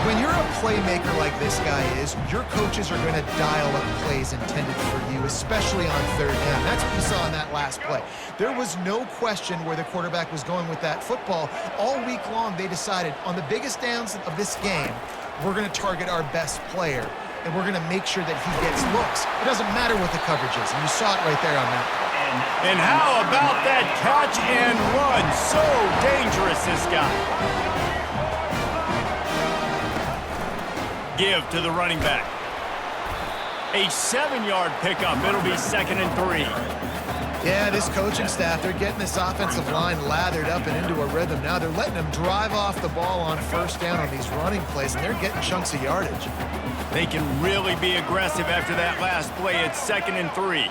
When you're a playmaker like this guy is, your coaches are going to dial up plays intended for you, especially on 3rd down. That's what you saw in that last play. There was no question where the quarterback was going with that football. All week long, they decided on the biggest downs of this game, we're going to target our best player. and we're going to make sure that he gets looks. It doesn't matter what the coverage is, and you saw it right there on that. And how about that catch and run? So dangerous, this guy. Give to the running back. A 7-yard pickup. It'll be 2nd and 3. Yeah, this coaching staff, they're getting this offensive line lathered up and into a rhythm. Now they're letting them drive off the ball on 1st down on these running plays, and they're getting chunks of yardage. They can really be aggressive after that last play. It's 2nd and 3.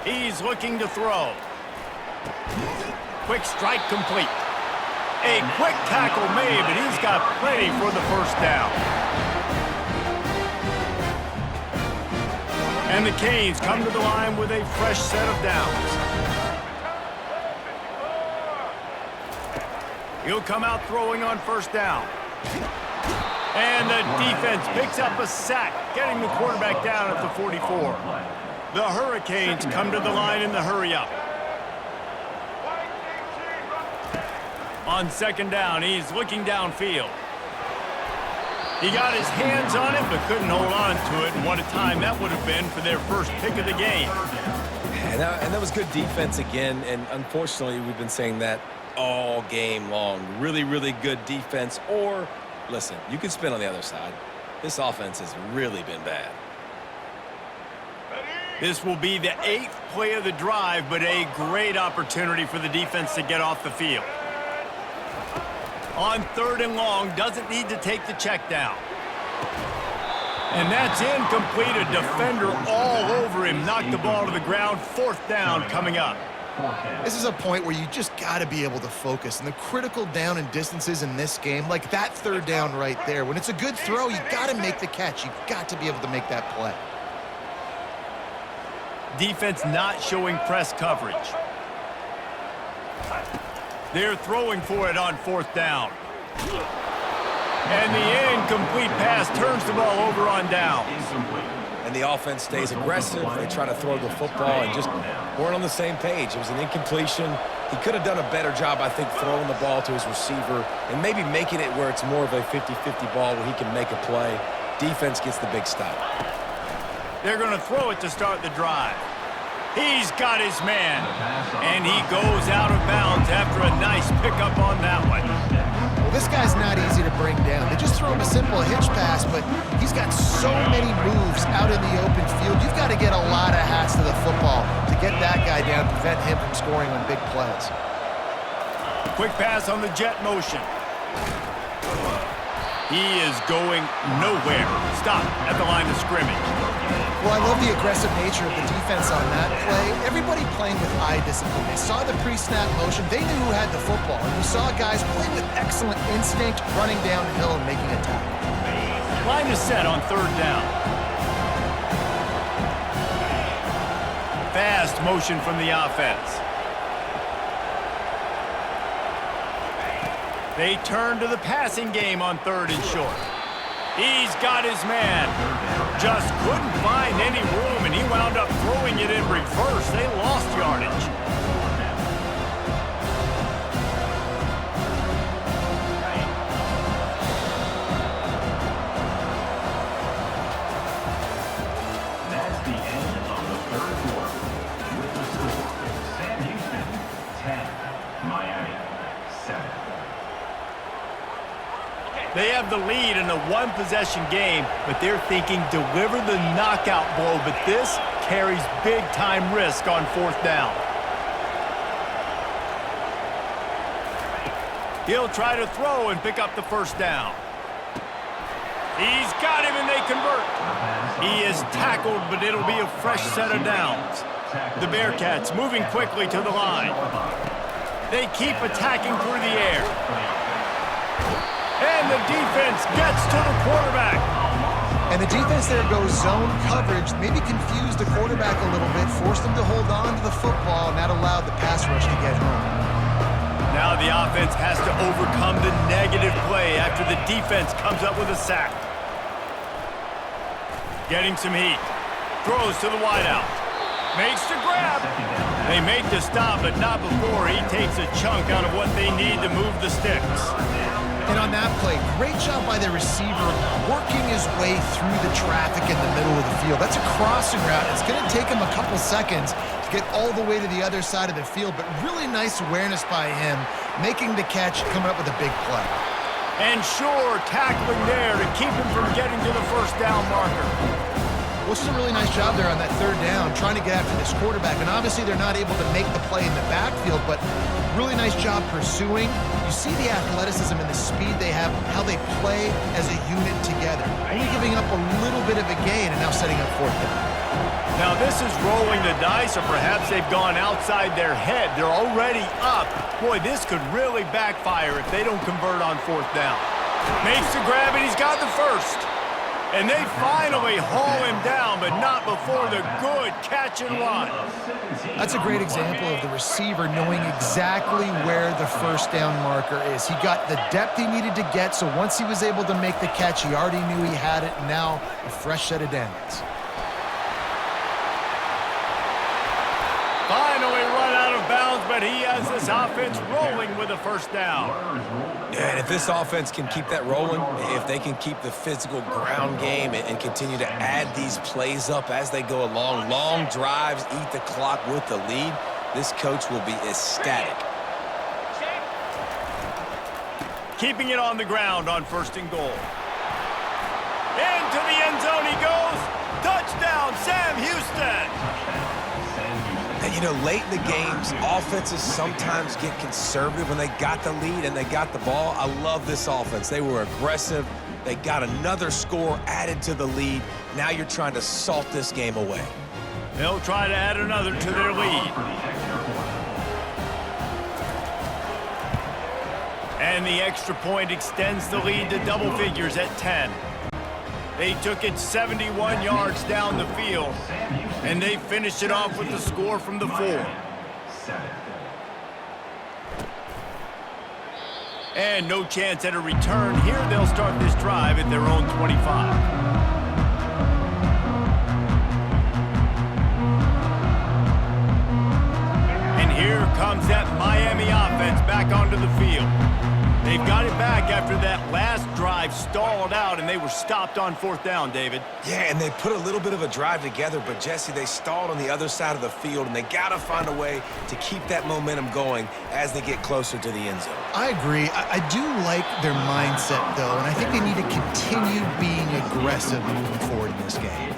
He's looking to throw. Quick strike complete. A quick tackle made, but he's got plenty for the 1st down. And the Canes come to the line with a fresh set of downs. He'll come out throwing on 1st down. And the defense picks up a sack, getting the quarterback down at the 44. The Hurricanes come to the line in the hurry-up. On 2nd down, he's looking downfield. He got his hands on it, but couldn't hold on to it. And what a time that would have been for their first pick of the game. And that was good defense again, and unfortunately, we've been saying that all game long. Really, really good defense. Or, listen, you can spin on the other side. This offense has really been bad. This will be the 8th play of the drive, but a great opportunity for the defense to get off the field. On 3rd and long, doesn't need to take the check down. And that's incomplete. A defender all over him. Knocked the ball to the ground. 4th down coming up. This is a point where you just got to be able to focus. And the critical down and distances in this game, like that 3rd down right there, when it's a good throw, you got to make the catch. You've got to be able to make that play. Defense not showing press coverage. They're throwing for it on 4th down. And the incomplete pass turns the ball over on downs. And the offense stays aggressive. They try to throw the football and just weren't on the same page. It was an incompletion. He could have done a better job, I think, throwing the ball to his receiver and maybe making it where it's more of a 50-50 ball where he can make a play. Defense gets the big stop. They're going to throw it to start the drive. He's got his man, and he goes out of bounds after a nice pickup on that one. Well, this guy's not easy to bring down. They just throw him a simple hitch pass, but he's got so many moves out in the open field. You've got to get a lot of hats to the football to get that guy down, prevent him from scoring on big plays. Quick pass on the jet motion. He is going nowhere. Stop at the line of scrimmage. Well, I love the aggressive nature of the defense on that play. Everybody playing with eye discipline. They saw the pre-snap motion. They knew who had the football. And you saw guys play with excellent instinct, running downhill and making a tackle. Line is set on 3rd down. Fast motion from the offense. They turn to the passing game on 3rd and short. He's got his man. Just couldn't find any room, and he wound up throwing it in reverse. They lost yardage. That's the end of the 3rd quarter. With the score, Sam Houston, 10. Miami, 7. They have the lead in a 1-possession game, but they're thinking deliver the knockout blow, but this carries big-time risk on 4th down. He'll try to throw and pick up the 1st down. He's got him, and they convert. He is tackled, but it'll be a fresh set of downs. The Bearcats moving quickly to the line. They keep attacking through the air. And the defense gets to the quarterback. And the defense there goes zone coverage, maybe confused the quarterback a little bit, forced him to hold on to the football, and that allowed the pass rush to get home. Now the offense has to overcome the negative play after the defense comes up with a sack. Getting some heat. Throws to the wideout. Makes the grab. They make the stop, but not before he takes a chunk out of what they need to move the sticks. And on that play, great job by the receiver working his way through the traffic in the middle of the field. That's a crossing route. It's going to take him a couple seconds to get all the way to the other side of the field, but really nice awareness by him, making the catch, coming up with a big play. And sure, tackling there to keep him from getting to the first down marker. Which is a really nice job there on that third down, trying to get after this quarterback. And obviously they're not able to make the play in the backfield, but really nice job pursuing. You see the athleticism and the speed they have, how they play as a unit together. Only giving up a little bit of a gain and now setting up fourth down. Now this is rolling the dice, or perhaps they've gone outside their head. They're already up. Boy, this could really backfire if they don't convert on fourth down. Makes the grab, and he's got the first. And they finally haul him down, but not before the good catch and run. That's a great example of the receiver knowing exactly where the first down marker is. He got the depth he needed to get, so once he was able to make the catch, he already knew he had it, and now a fresh set of downs. Finally run out of bounds, but he has this offense rolling with a first down. Yeah, and if this offense can keep that rolling, if they can keep the physical ground game and continue to add these plays up as they go along, long drives, eat the clock with the lead, this coach will be ecstatic. Keeping it on the ground on first and goal. Into the end zone he goes. Touchdown, Sam Houston. And, you know, late in the games, offenses sometimes get conservative when they got the lead and they got the ball. I love this offense. They were aggressive. They got another score added to the lead. Now you're trying to salt this game away. They'll try to add another to their lead. And the extra point extends the lead to double figures at 10. They took it 71 yards down the field, and they finished it off with the score from the 4. And no chance at a return here. They'll start this drive at their own 25. And here comes that Miami offense back onto the field. They've got it back after that last drive stalled out, and they were stopped on fourth down, David. Yeah, and they put a little bit of a drive together, but, Jesse, they stalled on the other side of the field, and they got to find a way to keep that momentum going as they get closer to the end zone. I agree. I do like their mindset, though, and I think they need to continue being aggressive moving forward in this game.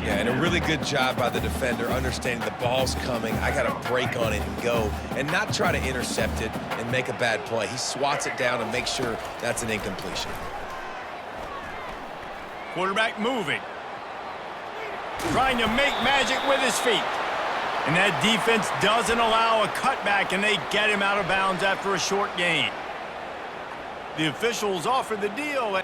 Yeah, and a really good job by the defender understanding the ball's coming. I got to break on it and go and not try to intercept it and make a bad play. He swats it down and makes sure that's an incompletion. Quarterback moving. Trying to make magic with his feet. And that defense doesn't allow a cutback, and they get him out of bounds after a short gain. The officials offer the deal.